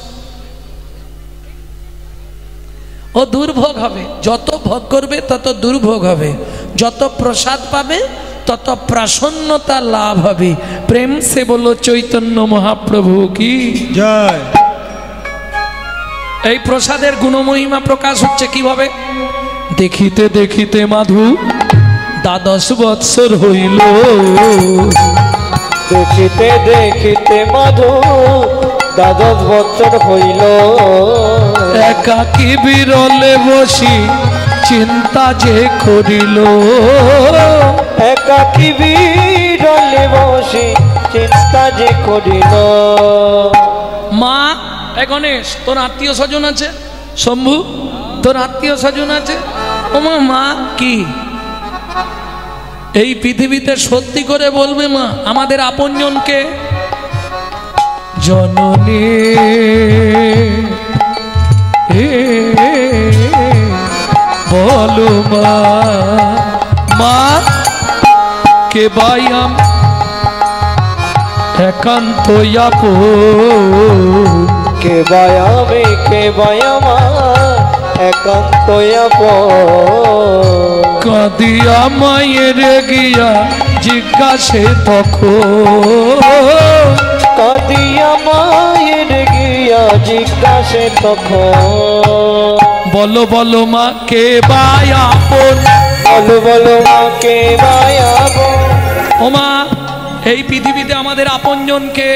ও দুর্ভোগ হবে। যত ভোগ করবে তত দুর্ভোগ হবে। যত প্রসাদ পাবে তত প্রসন্নতা লাভ হবে। প্রেম সে বলো চৈতন্য মহাপ্রভু কি জয়। এই প্রসাদের গুণমহিমা প্রকাশ হচ্ছে কিভাবে? দেখিতে দেখিতে মাধু দ্বাদশ বৎসর হইল, দেখিতে দেখিতে মাধু দ্বাদশ বৎসর হইল। একাকী বিরলে বসি চিন্তা যে করিল, একাকী বিরলে বসি চিন্তা যে করিল। মা এ গণেশ, তোর আত্মীয় স্বজন আছে? শম্ভু, তোর আত্মীয় স্বজন আছে? ওমা মা কি এই পৃথিবীতে সত্যি করে বলবে মা আমাদের আপনজনকে? জননী বলো মা, মা কে বাইয়াম একান্ত আপন, কে বায়ামে কে বায়ামা একান্ত আপন। কাঁদিয়া মায়ের গিয়া জিজ্ঞাসে তখন, কাঁদিয়া মায়ের গিয়া জিজ্ঞাসে তখন। বলো বলো মা কে বায়াপন, বলো বলো মা কে বায়াবো। ও মা এই পৃথিবীতে আমাদের আপনজনকে?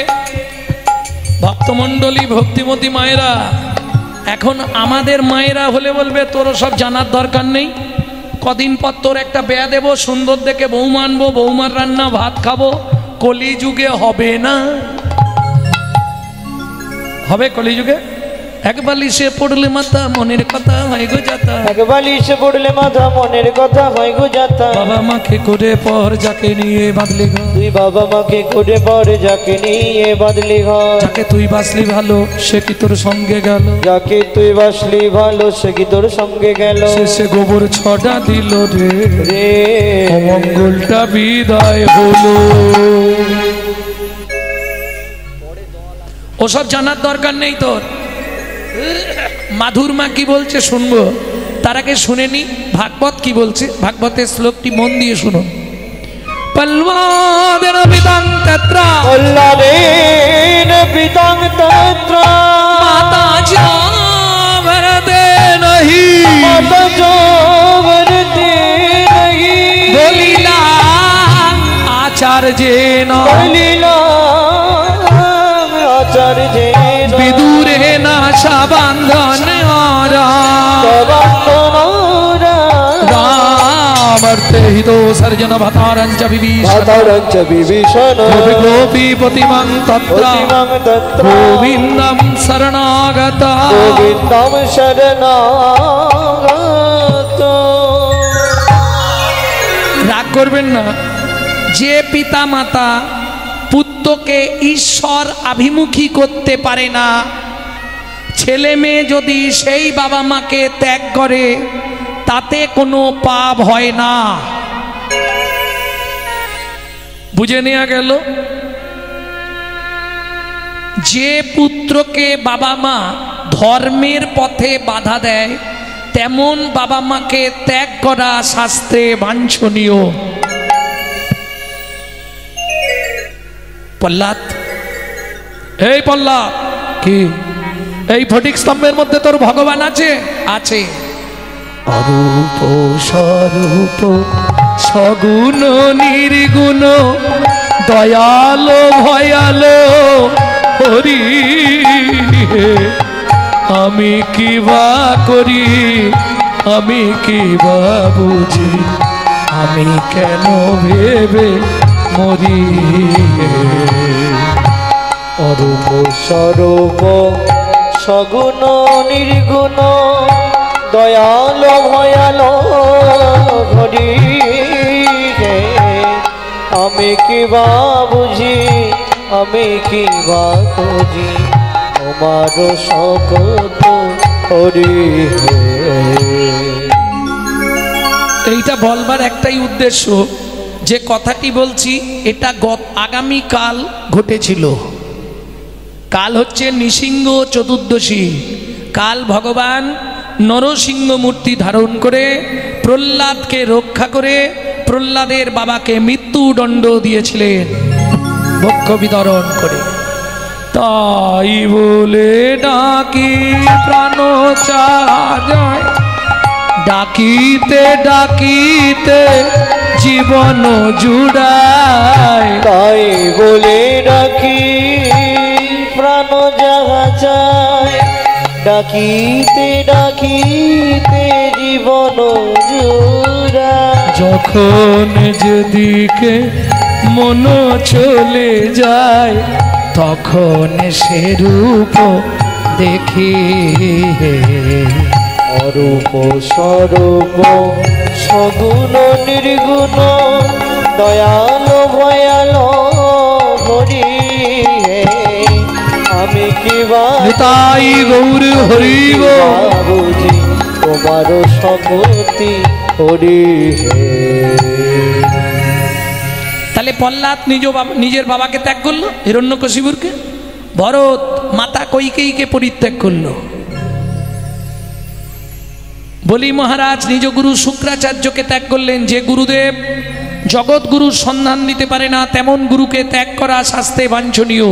ভক্তমণ্ডলী ভক্তিমতী মায়েরা, এখন আমাদের মায়েরা হলে বলবে তোর সব জানার দরকার নেই, কদিন পর তোর একটা বেয়া দেবো, সুন্দর দেখে বউ মানবো, বৌমার রান্না ভাত খাবো। কলিযুগে হবে না? হবে কলিযুগে? এক বালিশে পড়লে মাথা মনের কথা হয় গো যাতা, এক বালিশে পড়লে মাথা মনের কথা হয় গো যাতা। বাবা মাকে করে পর যাকে নিয়ে বাঁধলি ঘর, তুই বাবা মাকে করে পর যাকে নিয়ে বাঁধলি ঘর। যাকে তুই বাঁচলি ভালো সে কি তোর সঙ্গে গেল, যাকে তুই বাসলি ভালো সে কি তোর সঙ্গে গেল। শেষে গোবর ছটা দিল রে, রে অমঙ্গলটা বিদায় হলো। ওসব জানার দরকার নেই তোর। মাধুর মা কি বলছে শুনবো, তার আগে শুনে নি ভাগবত কি বলছে। ভাগবতের শ্লোকটি মন দিয়ে শুনো। পল্লবেন পিতাং তত্রা, পল্লবেন পিতাং তত্রা, মাতা জাবরতে নহি, মাতা জাবরতে নহি। বলিলা আচার্যেন, বলিলা আচার্যেন, বিদুরে না সাবন্ধন রামর্তে হিতো সর্জন ভতারঞ্চ বিভীষণ, ভাতারঞ্চ বিভীষণ, গোপীপতিমং তত্র পতিমং তত্র গোবিন্দম শরণাগত। গোবিন্দম শরণাগত। রাগ করবেন না, যে পিতা মাতা পুত্রকে ঈশ্বর আভিমুখী করতে পারে না, ছেলে মেয়ে যদি সেই বাবা মাকে ত্যাগ করে তাতে কোনো পাপ হয় না। বুঝে নেওয়া গেল? যে পুত্রকে বাবা মা ধর্মের পথে বাধা দেয় তেমন বাবা মাকে ত্যাগ করা শাস্ত্রে বাঞ্ছনীয়। পল্লাদ, এই পল্লাদ কি এই ফটিক স্তম্ভের মধ্যে তোর ভগবান আছে? আছে। অরূপ স্বরূপ সগুণ নির্গুণ দয়ালো ভয়ালো হরি, আমি কি বা করি, আমি কি বা বুঝি, আমি কেন ভেবে মরি। অরূপ স্বরূপ সগুণ নির্গুণ দয়াল ভয়াল হরি, আমি কি বা বুঝি, আমি কি বা খুঁজি, আমার সকত হরি। এইটা বলবার একটাই উদ্দেশ্য, যে কথাটি বলছি এটা আগামীকাল ঘটেছিল। কাল হচ্ছে নৃসিংহ চতুর্দশী। কাল ভগবান নরসিংহ মূর্তি ধারণ করে প্রহ্লাদকে রক্ষা করে প্রহ্লাদের বাবাকে মৃত্যুদণ্ড দিয়েছিলেন ভক্ষ বিতরণ করে। তাই বলে ডাকি প্রাণ চায়, ডাকিতে ডাকিতে জীবন জুড়ায়। তাই বলে ডাকি প্রাণ যাহা চায়, ডাকিতে ডাকিতে জীবন জুড়ায়। যখন যেদিকে মন চলে যায়, তখন সে রূপ দেখি। অরূপ স্বরূপ সগুণ নির্গুণ, দয়াল ভয়াল হরি হে। আমি কি তাই গৌর হরিব বুঝি তোমার সকতি হরি হে। তাহলে প্রহ্লাদ নিজের বাবাকে ত্যাগ করলো, হিরণ্যকশিপুরকে। ভরত মাতা কৈকেয়ীকে পরিত্যাগ করলো। বলি মহারাজ নিজ গুরু শুক্রাচার্যকে ত্যাগ করলেন। যে গুরুদেব জগৎ গুরুর সন্ধান দিতে পারে না, তেমন গুরুকে ত্যাগ করা শাস্ত্রে বাঞ্ছনীয়।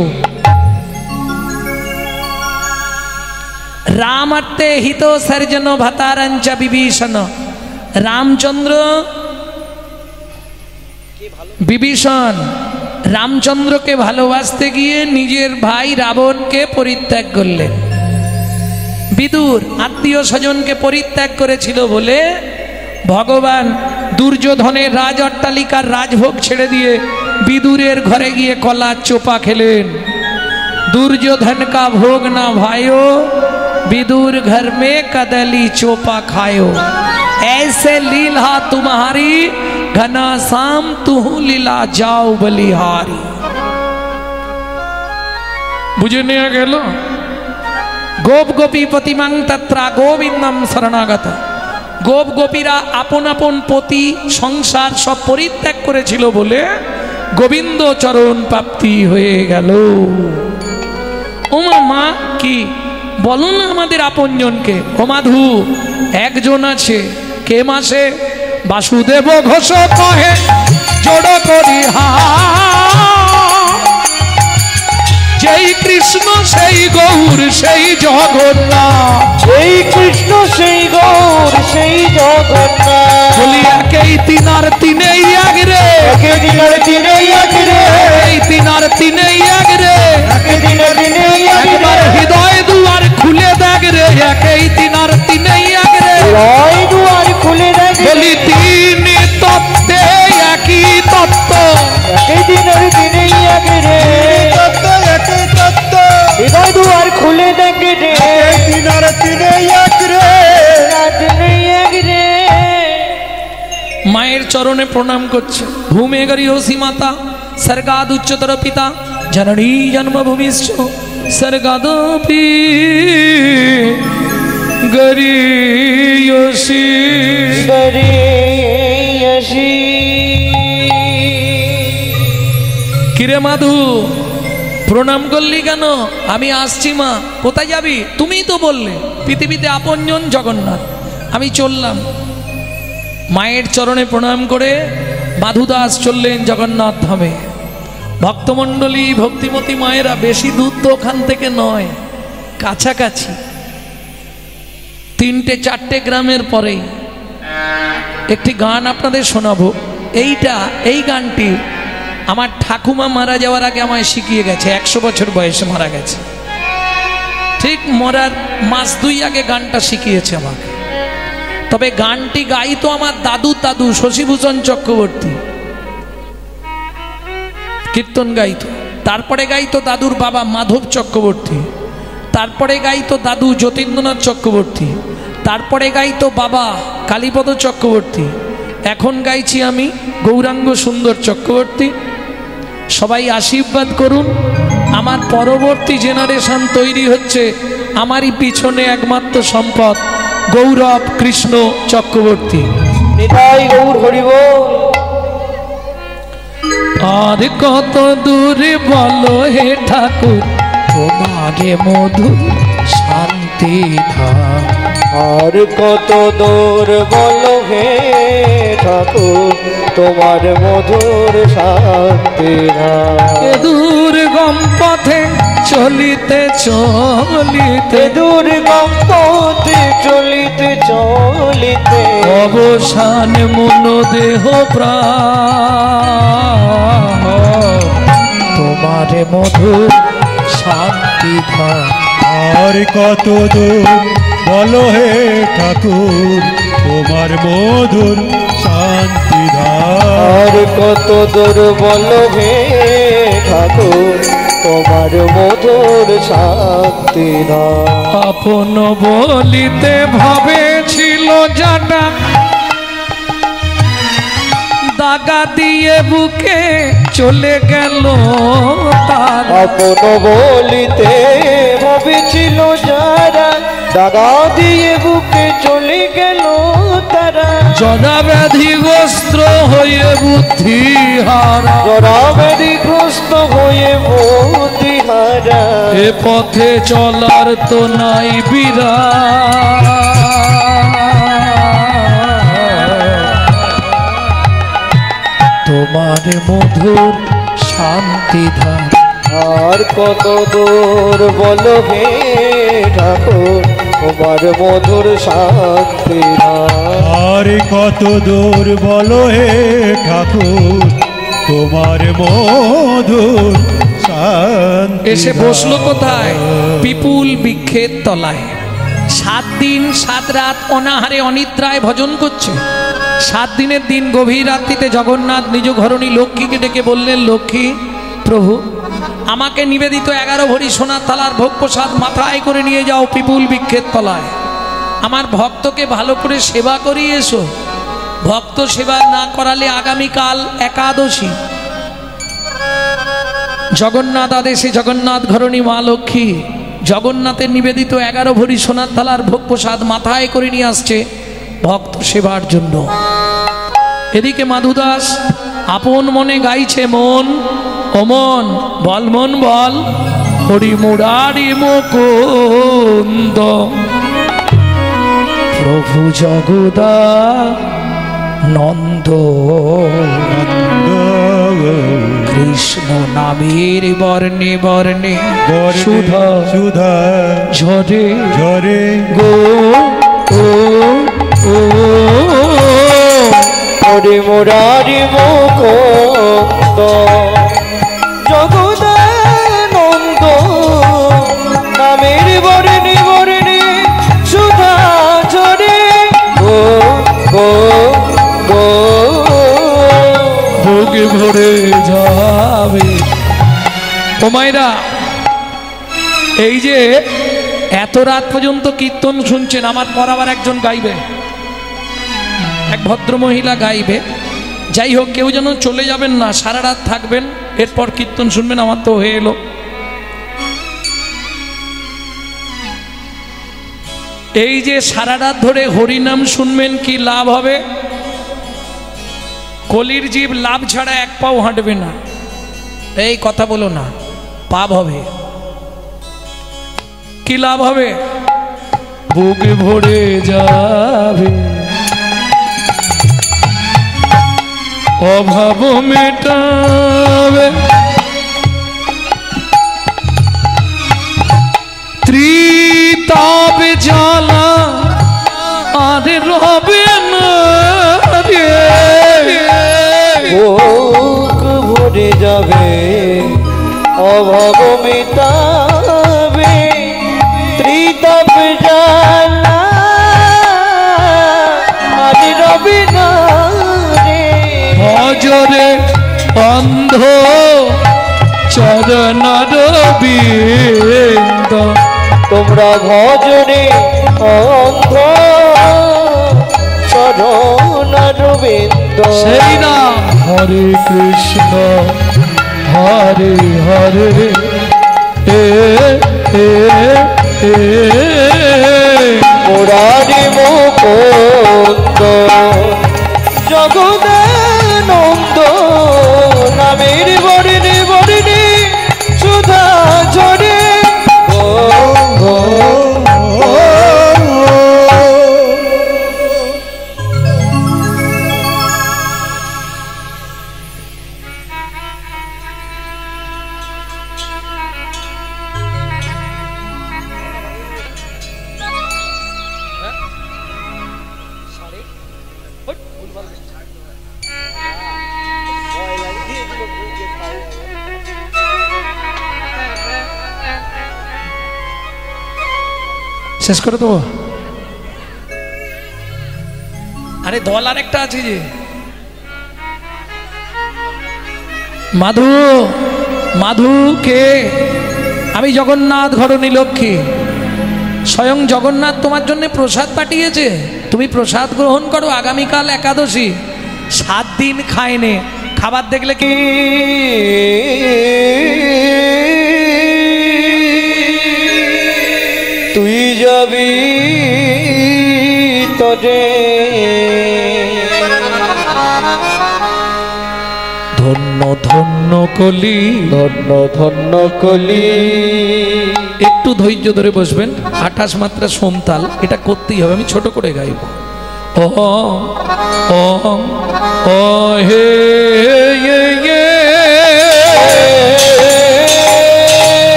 রামার্থে হিত সর্জন ভাতারাঞ্চ বিভীষণ। রামচন্দ্র বিভীষণ রামচন্দ্রকে ভালোবাসতে গিয়ে নিজের ভাই রাবণকে পরিত্যাগ করলেন। বিদুর আত্মীয় স্বজনকে পরিত্যাগ করেছিল বলে ভগবান দুর্যোধনের রাজ অট্টালিকার রাজভোগ ছেড়ে দিয়ে বিদুরের ঘরে গিয়ে কলার চোপা খেলেন। दुर्योधन का भोग ना भायो, विदुर घर में कदली चोपा खायो। ऐसे लीला तुम्हारी घनश्याम तुहु लीला जाओ बलिहारी। बुझे नहीं गेलो गोप गोपी पतिमां तत्रा गोविंदम शरणागत। गोप गोपीरा आपन आपन पति संसार सब परित्याग करेछिलो बोले गोविंद चरण प्राप्ति हये गेल। ओमा मा की बोलो ना आमादेर आपनजनके। ओ माधु एकजन आछे के मासे वासुदेव घोष कहे जोड़ करी हा जय कृष्ण सेई गौर सेई जगन्नाथ। जय कृष्ण सेई गौर सेई जगन्नाथ। बोली एकेई तिनार तिनेई एक रे, एके दिनार तिनेई एक रे, एकेई तिनार तिनेई एक रे, एके दिनार तिनेई एक रे। একবার হৃদয় দুয়ার খুলে দেখ রে, একেই তিনার তিনেই এক রে। হৃদয় দুয়ার খুলে দেখ রে। বলি তিন তত্ত্বে একই তত্ত্ব, একে দিনার তিনেই এক রে। হৃদয় দুয়ার খুলে দেখ রে, তিনার তিনেই এক রে। তিনেই এক রে। মায়ের চরণে প্রণাম করছে। ভূমে গরিয়সী মাতা স্বর্গাদ উচ্চতর পিতা জননী জন্মভূমিশ্চ স্বর্গাদপি গরিয়সী। গরিয়সী। কিরে মাধু প্রণাম করলি কেন? আমি আসছি মা। কোথায় যাবি? তুমিই তো বললে পৃথিবীতে আপনজন জগন্নাথ। আমি চললাম। মায়ের চরণে প্রণাম করে মাধুদাস চললেন জগন্নাথ ধামে। ভক্তমণ্ডলী ভক্তিমতী মায়েরা বেশি দূর তো ওখান থেকে নয়, কাছাকাছি 3-4 গ্রামের পরেই। একটি গান আপনাদের শোনাবো। এই গানটি আমার ঠাকুমা মারা যাওয়ার আগে আমায় শিখিয়ে গেছে। 100 বছর বয়সে মারা গেছে। ঠিক মরার মাস 2 আগে গানটা শিখিয়েছে আমাকে। তবে গানটি গাইতো আমার দাদু শশীভূষণ চক্রবর্তী, কীর্তন গাইতো। তারপরে গাইতো দাদুর বাবা মাধব চক্রবর্তী, তারপরে গাইতো দাদু যতীন্দ্রনাথ চক্রবর্তী, তারপরে গাইতো বাবা কালীপদ চক্রবর্তী। এখন গাইছি আমি গৌরাঙ্গ সুন্দর চক্রবর্তী। সবাই আশীর্বাদ করুন। আমার পরবর্তী জেনারেশন তৈরি হচ্ছে। আমারই পিছনে একমাত্র সম্পদ গৌরব কৃষ্ণ চক্রবর্তী। নিতাই গৌর হরি বল। আর কত দূরে বলো হে ঠাকুর তোমারে মধুর শান্তি ধাম। আর কত দূর বলো হে ঠাকুর তোমার মধুর শান্তি ধাম। দুর্গম পথে চলিতে চলিতে দুর্গম পথে চলিতে চলিতে অবসান মন দেহ প্রাণ তোমার মধুর শান্তি ধাম। আর কত দূর বলো হে ঠাকুর তোমার মধুর শান্তি ধাম। আর কত দূর বলো হে ঠাকুর তোমার মধুর শান্তি ধাম। আপন বলিতে ভবেছিল জানা দাগা দিয়ে বুকে চলে গেল তার। আপন বলিতে ভবেছিল যারা দাগা দিয়ে বুকে চলে গেল তারা। জরা ব্যাধিগ্রস্ত হয়ে বুদ্ধি হারা জরা ব্যাধিগ্রস্ত হয়ে বুদ্ধি হারা এ পথে চলার তো নাই বিরা তোমার মধুর শান্তি ধাম। আর কত দূর বলো হে ঠাকুর তোমার মধুর শান্তি ধাম। আর কত দূর বলো হে ঠাকুর তোমার মধুর শান্তি এসে বসলো কোথায়? বিপুল বৃক্ষের তলায়। 7 দিন 7 রাত অনাহারে অনিদ্রায় ভজন করছে। 7 দিনের দিন গভীর রাত্রিতে জগন্নাথ নিজ ঘরণী লক্ষ্মীকে ডেকে বললেন, লক্ষ্মী প্রভু আমাকে নিবেদিত 11 ভরি সোনার থালার ভোগ প্রসাদ মাথায় করে নিয়ে যাও পিপুল বৃক্ষের তলায়। আমার ভক্তকে ভালো করে সেবা করিয়ে এসো। ভক্ত সেবা না করালে আগামীকাল একাদশী। জগন্নাথ আদেশে জগন্নাথ ঘরণী মা লক্ষ্মী জগন্নাথের নিবেদিত 11 ভরি সোনার থালার ভোগ প্রসাদ মাথায় করে নিয়ে আসছে ভক্ত সেবার জন্য। এদিকে মাধুদাস আপন মনে গাইছে, মন ও মন বল, মন বল, হরি মুরারি মুকুন্দ প্রভু জগদা নন্দ কৃষ্ণ নামের বর্ণে বর্ণে সুধা সুধা ঝরে ঝরে গো ও ও হরি মুরারি মুকুন্দ জগদানন্দ নামের বর্ণে বর্ণে সুধা ঝরে গো গো গো ভোগে ভরে যাবে। ও মায়েরা, এই যে এত রাত পর্যন্ত কীর্তন শুনছেন, আমার পর আবার একজন গাইবে, এক ভদ্র মহিলা গাইবে। যাই হোক, কেউ যেন চলে যাবেন না, সারা রাত থাকবেন, এরপর কীর্তন শুনবেন। আমার তো হয়ে এলো। এই যে সারা রাত ধরে হরিনাম শুনবেন, কি লাভ হবে? কলির জীব লাভ ছাড়া এক পাও হাঁটবে না। এই কথা বলো না, পাপ হবে। কি লাভ হবে? বুক ভরে যাবে, অভাব মেটাবে, ত্রিতাপ জ্বালা আর রবে না রে। বুক ভরে যাবে, অভাব মিটাবে, ত্রিতাপ জ্বালা আর রবে না রে। ভজরে অন্ধ চরণার বিন্দ, তোমরা ভজনে অন্ধ চরণার বিন্দ। সেই নাম হরে কৃষ্ণ হরে হরে এ এ এ মুরারি মুকুন্দ জগদানন্দ নামের বর্ণে বর্ণে সুধা ঝরে গো গো। শেষ করে দেবো? আরে দল আর একটা আছে যে মাধু, মাধু কে? আমি জগন্নাথ ঘরণী লক্ষ্মী। স্বয়ং জগন্নাথ তোমার জন্য প্রসাদ পাঠিয়েছে, তুমি প্রসাদ গ্রহণ করো। আগামীকাল একাদশী, 7 দিন খায়নি, খাবার দেখলে কি তুই যাবি তরে ধন্য ধন্য কলি, ধন্য ধন্য কলি। একটু ধৈর্য ধরে বসবেন। 28 মাত্রা সোমতাল, এটা করতেই হবে, আমি ছোট করে গাইব। ও ও ও হে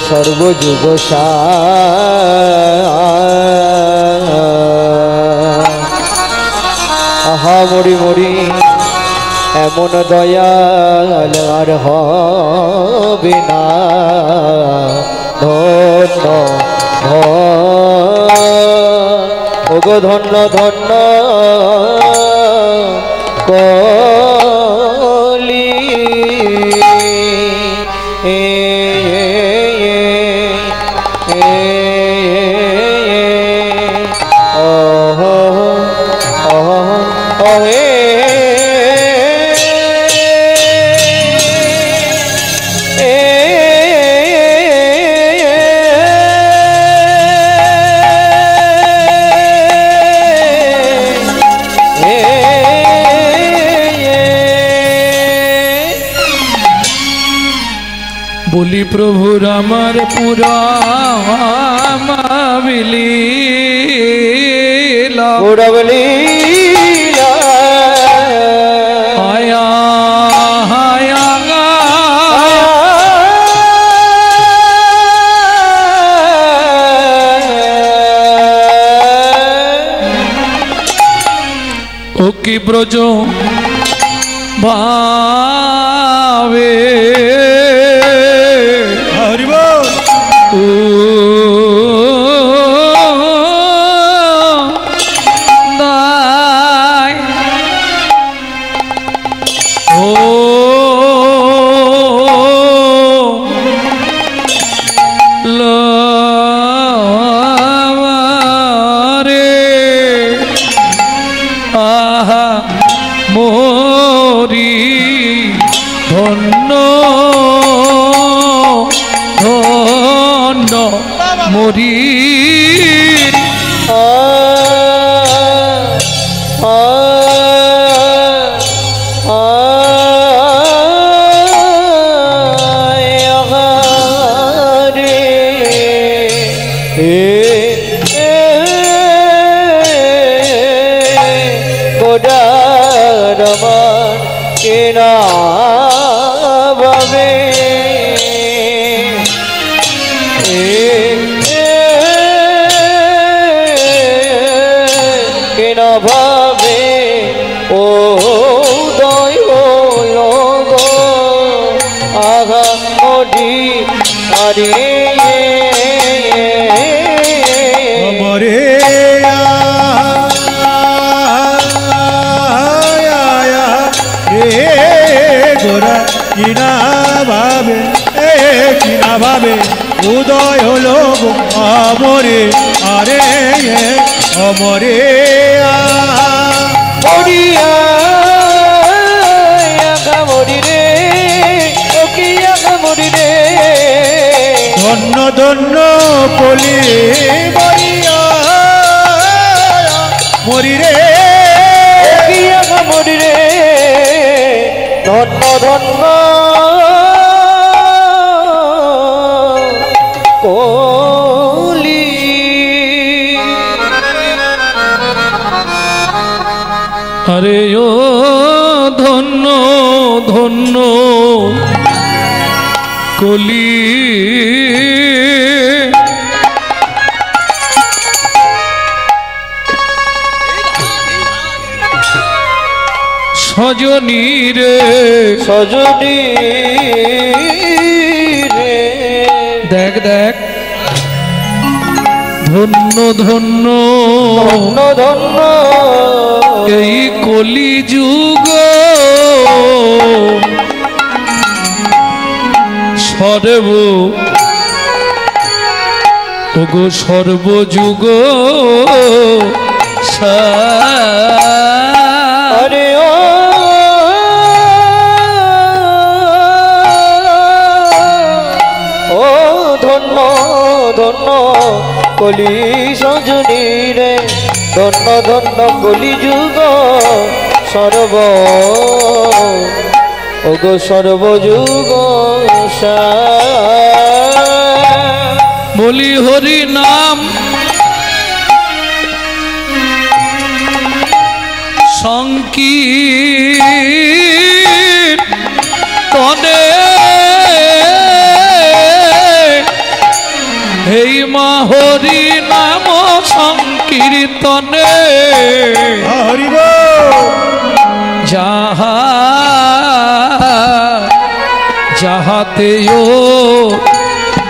সর্বযুগ আহা মরি মরি এমন দয়াল আর হবে না। ধন্য ওগো ধন্য ধন্য কলি। বলি প্রভুর আমার পুরা মাবিলি পুরবলি আয়া হায়া ও কি ব্রজ ভাবে মরি গোডারমান কেনা ভাবে কেনা ভাবে ও দয় হলো গো আগা ওডি আরে মরে গোরা কিনা ভাবে কিনা ভাবে উদয় হলো অমরে আরে অমরে মরিয়া মরি রে ও কি মরি রে ধন্য ধন্য কলি মরিয়া মরি রে মরি রে ধন্য ধন্য কলি। আরে ও ধন্য ধন্য কলি সজনী রে সজনী রে দেখ দেখ ধন্য ধন্য ধন্য ধন্য এই কলি যুগ সর্ব ওগো সর্বযুগ আরে ও ধন্য ধন্য কলি সজনী রে ধন্য ধন্য কলি যুগ সর্ব ওগো সর্বযুগ বলি হরি নাম সংকীর্তনে হেই মা হরি নাম সংকীর্তনে হরিব যাহা যাহাতেও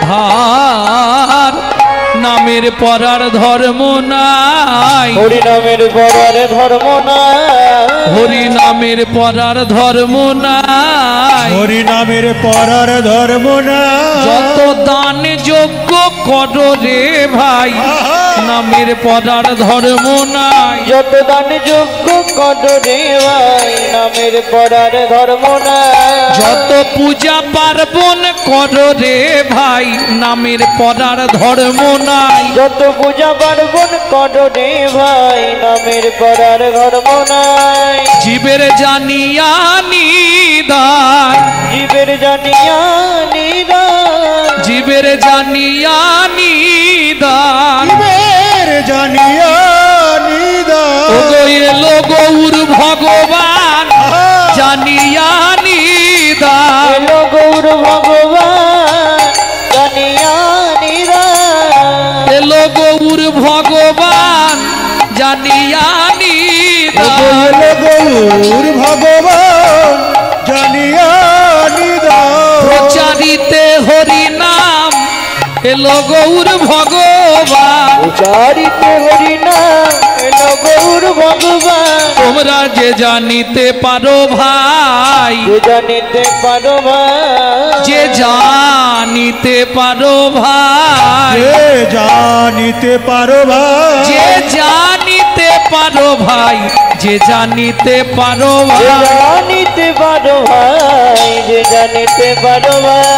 ধার নামের পরার ধর্ম নাই হরি নামের পরার ধর্ম নাই হরি নামের পরার ধর্ম নাই হরি নামের পরার ধর্ম না যত দান যোগ্য করো রে ভাই নামের পরার ধর্ম নাই যত দান যোগ্য করো রে ভাই নামের পরার ধর্ম নাই যত পূজা পার্বণ করো রে ভাই নামের পরার ধর্ম নাই যত পূজা পার্বণ করো রে ভাই নামের পরার ধর্ম নাই জীবের জানিয়া নিদান জীবের জানিয়া নিদান জীবের জানিয়া নিদান জীবের জানিয়া নিদান ওগো এলো গৌর ভগবান জানিয়া নিদান এলো গৌর ভগবান জানিয়া নিদান এলো গৌর ভগবান জানিয়া নিদান গৌর ভগবান জানিয়া নিদান প্রচারিতে হরি নাম এলো গৌর ভগবান উচারিতে হরি নাম এলো গৌর ভগবান তোমরা যে জানিতে পারো ভাই যে জানিতে পারো ভাই যে জানিতে পারো ভাই যে জানিতে পারো ভাই যে জানিতে পারো ভাই যে জানিতে পারো যে ভাই জানিতে পারো ভাই যে জানিতে পারো ভাই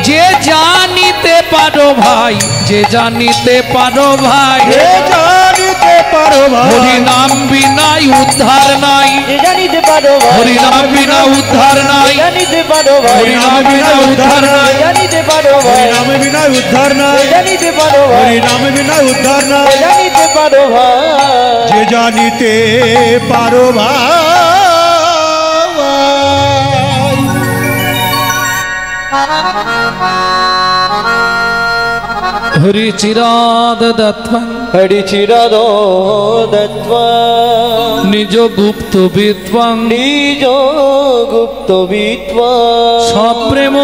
যে জানিতে পারো ভাই যে জানিতে পারো ভাই যে জানিতে পারো ভাই হরি নাম বিনাই উদ্ধার নাই যে জানিতে পারো ভাই হরি নাম বিনা উদ্ধার নাই জানিতে পারো ভাই হরি নাম বিনা উদ্ধার নাই জানিতে পারো ভাই নাম বিনা উদ্ধার নাই জানিতে পারো ভাই হরি নাম বিনা উদ্ধার নাই জানিতে পারো ভাই যে জানিতে পারো ভাই হরি চিরাদ দত্তং হরি চিরাদো দত্ত্বা নিজ গুপ্ত বিদ্বাং নিজ গুপ্ত বিত্বা সপ্রেম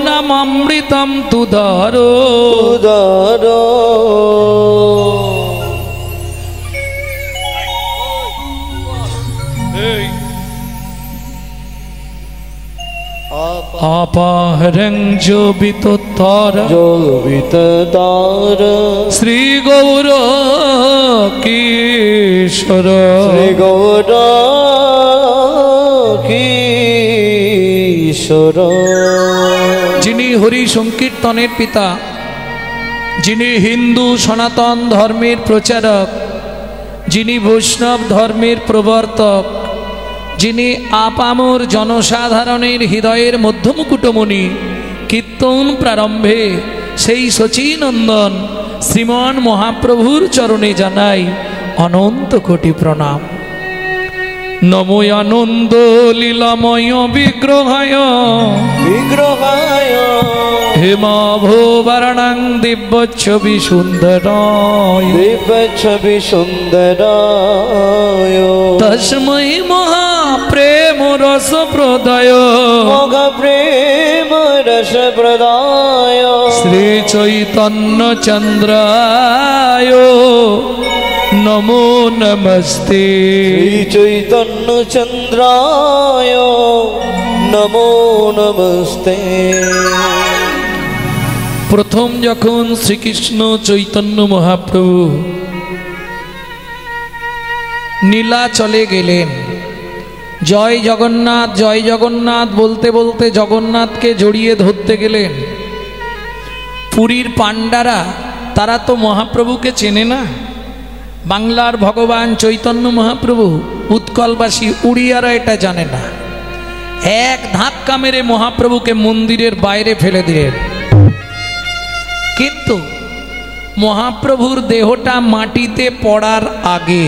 নামামৃতম তুদারো উদার আপাহরং জোবিতোত্তর জোবিত তার শ্রী গৌর কিশোর শ্রী গৌর কিশোর যিনি হরি সংকীর্তনের পিতা যিনি হিন্দু সনাতন ধর্মের প্রচারক, যিনি বৈষ্ণব ধর্মের প্রবর্তক, যিনি আপামর জনসাধারণের হৃদয়ের মধ্যমকুটমণি, কীর্তন প্রারম্ভে সেই শচীনন্দন শ্রীমান মহাপ্রভুর চরণে জানাই অনন্ত কোটি প্রণাম। নমো আনন্দ লীলাময় বিগ্রহায় বিগ্রহায় হেমাভোবরণং দিব্যচ্ছবি সুন্দরায় দিব্যচ্ছবি সুন্দরায় তস্मै মহাপ্রেম রস প্রদায় মগ প্রেম রস প্রদায় শ্রী চৈতন্য চন্দ্রায় নমো নমস্তে। শ্রী চৈতন্য চন্দ্রায় নমো নমস্তে। প্রথম যখন শ্রীকৃষ্ণ চৈতন্য মহাপ্রভু নীলাচলে গেলেন, জয় জগন্নাথ জয় জগন্নাথ বলতে বলতে জগন্নাথকে জড়িয়ে ধরতে গেলেন। পুরীর পাণ্ডারা তারা তো মহাপ্রভুকে চেনে না, বাংলার ভগবান চৈতন্য মহাপ্রভু, উৎকলবাসী উড়িয়ারা এটা জানে না। এক ধাক্কা মেরে মহাপ্রভুকে মন্দিরের বাইরে ফেলে দিলেন। কিন্তু মহাপ্রভুর দেহটা মাটিতে পড়ার আগে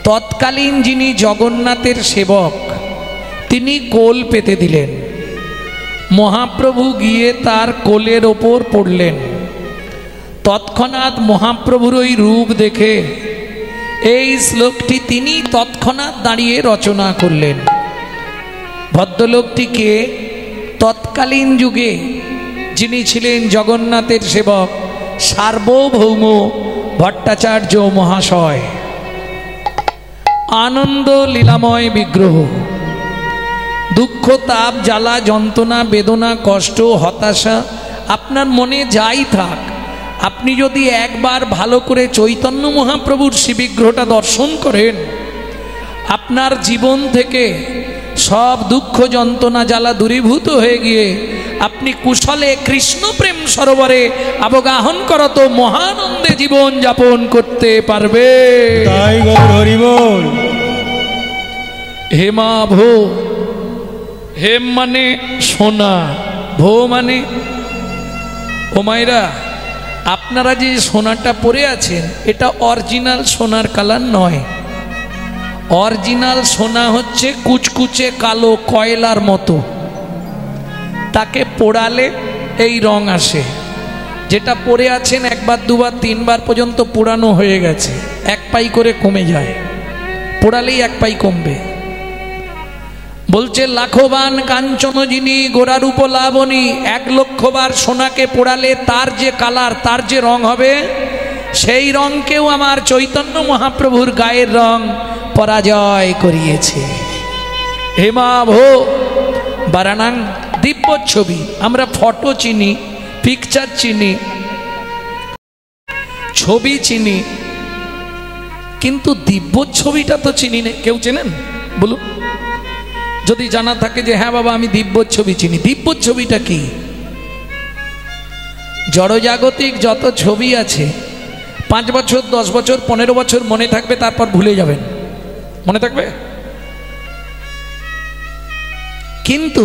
তৎকালীন যিনি জগন্নাথের সেবক তিনি কোল পেতে দিলেন। মহাপ্রভু গিয়ে তার কোলের ওপর পড়লেন। তৎক্ষণাৎ মহাপ্রভুর ওই রূপ দেখে এই শ্লোকটি তিনি তৎক্ষণাৎ দাঁড়িয়ে রচনা করলেন। ভদ্রলোকটিকে তৎকালীন যুগে যিনি ছিলেন জগন্নাথের সেবক সার্বভৌম ভট্টাচার্য মহাশয়। আনন্দ লীলাময় বিগ্রহ, দুঃখ তাপ জ্বালা যন্ত্রণা বেদনা কষ্ট হতাশা আপনার মনে যাই থাক, আপনি যদি একবার ভালো করে চৈতন্য মহাপ্রভুর শ্রীবিগ্রহটা দর্শন করেন, আপনার জীবন থেকে সব দুঃখ যন্ত্রণা জ্বালা দূরীভূত হয়ে গিয়ে আপনি কুশলে কৃষ্ণ প্রেম সরোবরে অবগাহন করত মহানন্দে জীবন যাপন করতে পারবে। তাই গৌর হরি বল। হেমা ভো, হেম মানে সোনা, ভো মানে ও মায়েরা, আপনারা যে সোনাটা পরে আছেন এটা অরিজিনাল সোনার কালার নয়। অরিজিনাল সোনা হচ্ছে কুচকুচে কালো কয়লার মতো, তাকে পোড়ালে এই রং আসে। যেটা পরে আছেন একবার দুবার তিনবার পর্যন্ত পোড়ানো হয়ে গেছে, এক পাই করে কমে যায়, পোড়ালেই এক পাই কমবে। বলছে লাখবান কাঞ্চন যিনি গোরারূপ লাবণী, 1,00,000 বার সোনাকে পোড়ালে তার যে কালার, তার যে রং হবে, সেই রংকেও আমার চৈতন্য মহাপ্রভুর গায়ের রং পরাজয় করিয়েছে। হেমাভো বারানাং দিব্য ছবি, আমরা ফটো চিনি, পিকচার চিনি, ছবি চিনি, কিন্তু দিব্য ছবিটা তো চিনি না। কেউ চেনেন বলুন? যদি জানা থাকে যে হ্যাঁ বাবা আমি দিব্য ছবি চিনি। দিব্য ছবিটা কি? জড়জাগতিক যত ছবি আছে 5 বছর 10 বছর 15 বছর মনে থাকবে, তারপর ভুলে যাবেন। মনে থাকবে? কিন্তু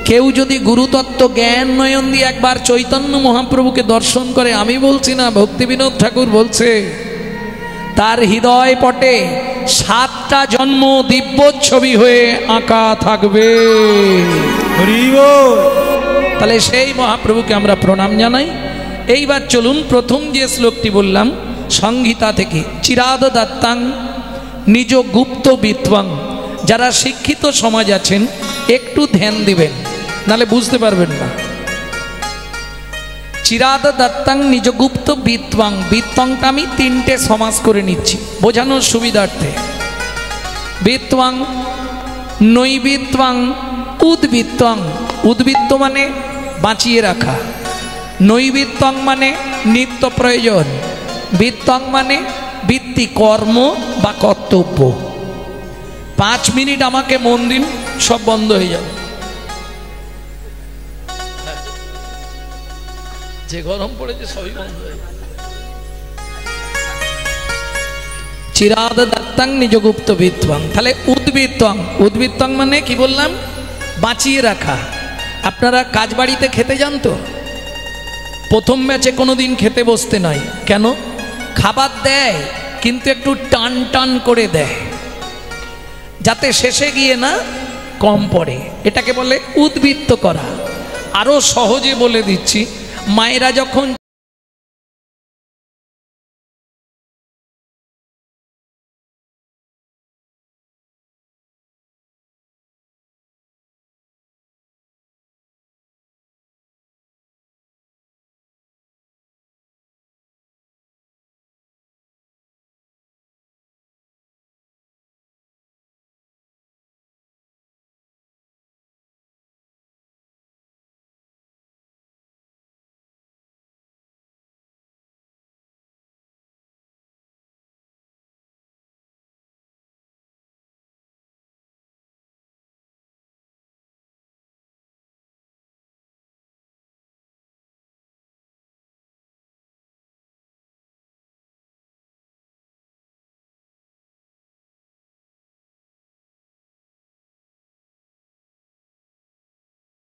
কেউ যদি গুরুতত্ত্ব জ্ঞান নয়ন দিয়ে একবার চৈতন্য মহাপ্রভুকে দর্শন করে, আমি বলছি না, ভক্তি বিনোদ ঠাকুর বলছে, তার হৃদয় পটে 7টা জন্ম দিব্য ছবি হয়ে আঁকা থাকবে। তাহলে সেই মহাপ্রভুকে আমরা প্রণাম জানাই। এইবার চলুন প্রথম যে শ্লোকটি বললাম সংহিতা থেকে, চিরাদ দত্তাং নিজ গুপ্ত বিত্বাং। যারা শিক্ষিত সমাজ আছেন একটু ধ্যান দিবেন, নালে বুঝতে পারবেন না। চিরাদ দত্তাং নিজ গুপ্ত বিত্বাং, বিত্তংটা আমি 3টে সমাস করে নিচ্ছি বোঝানোর সুবিধার্থে। বিত্বাং, নৈবিত্বাং, উদ্বৃত্তাং। উদ্বৃত্ত মানে বাঁচিয়ে রাখা, নৈবিত্তাং মানে নিত্য প্রয়োজন, বিত্তাং মানে বৃত্তি কর্ম বা কর্তব্য। 5 মিনিট আমাকে মন দিন, সব বন্ধ হয়ে যাবে। যে গরম পড়েছে সবই বন্ধ হয়ে গেছে। চিরাদ দত্তাং নিজগুপ্ত বিত্বং, তাহলে উদ্বৃত্তং, উদ্বৃত্তং মানে কি বললাম? বাঁচিয়ে রাখা। আপনারা কাজ বাড়িতে খেতে যান তো? প্রথম ম্যাচে কোনো দিন খেতে বসতে নাই, কেন? খাবার দেয় কিন্তু একটু টান টান করে দেয়, যাতে শেষে গিয়ে না কম পড়ে। এটাকে বলে উদ্বৃত্ত করা। আরো সহজে বলে দিচ্ছি, মায়েরা যখন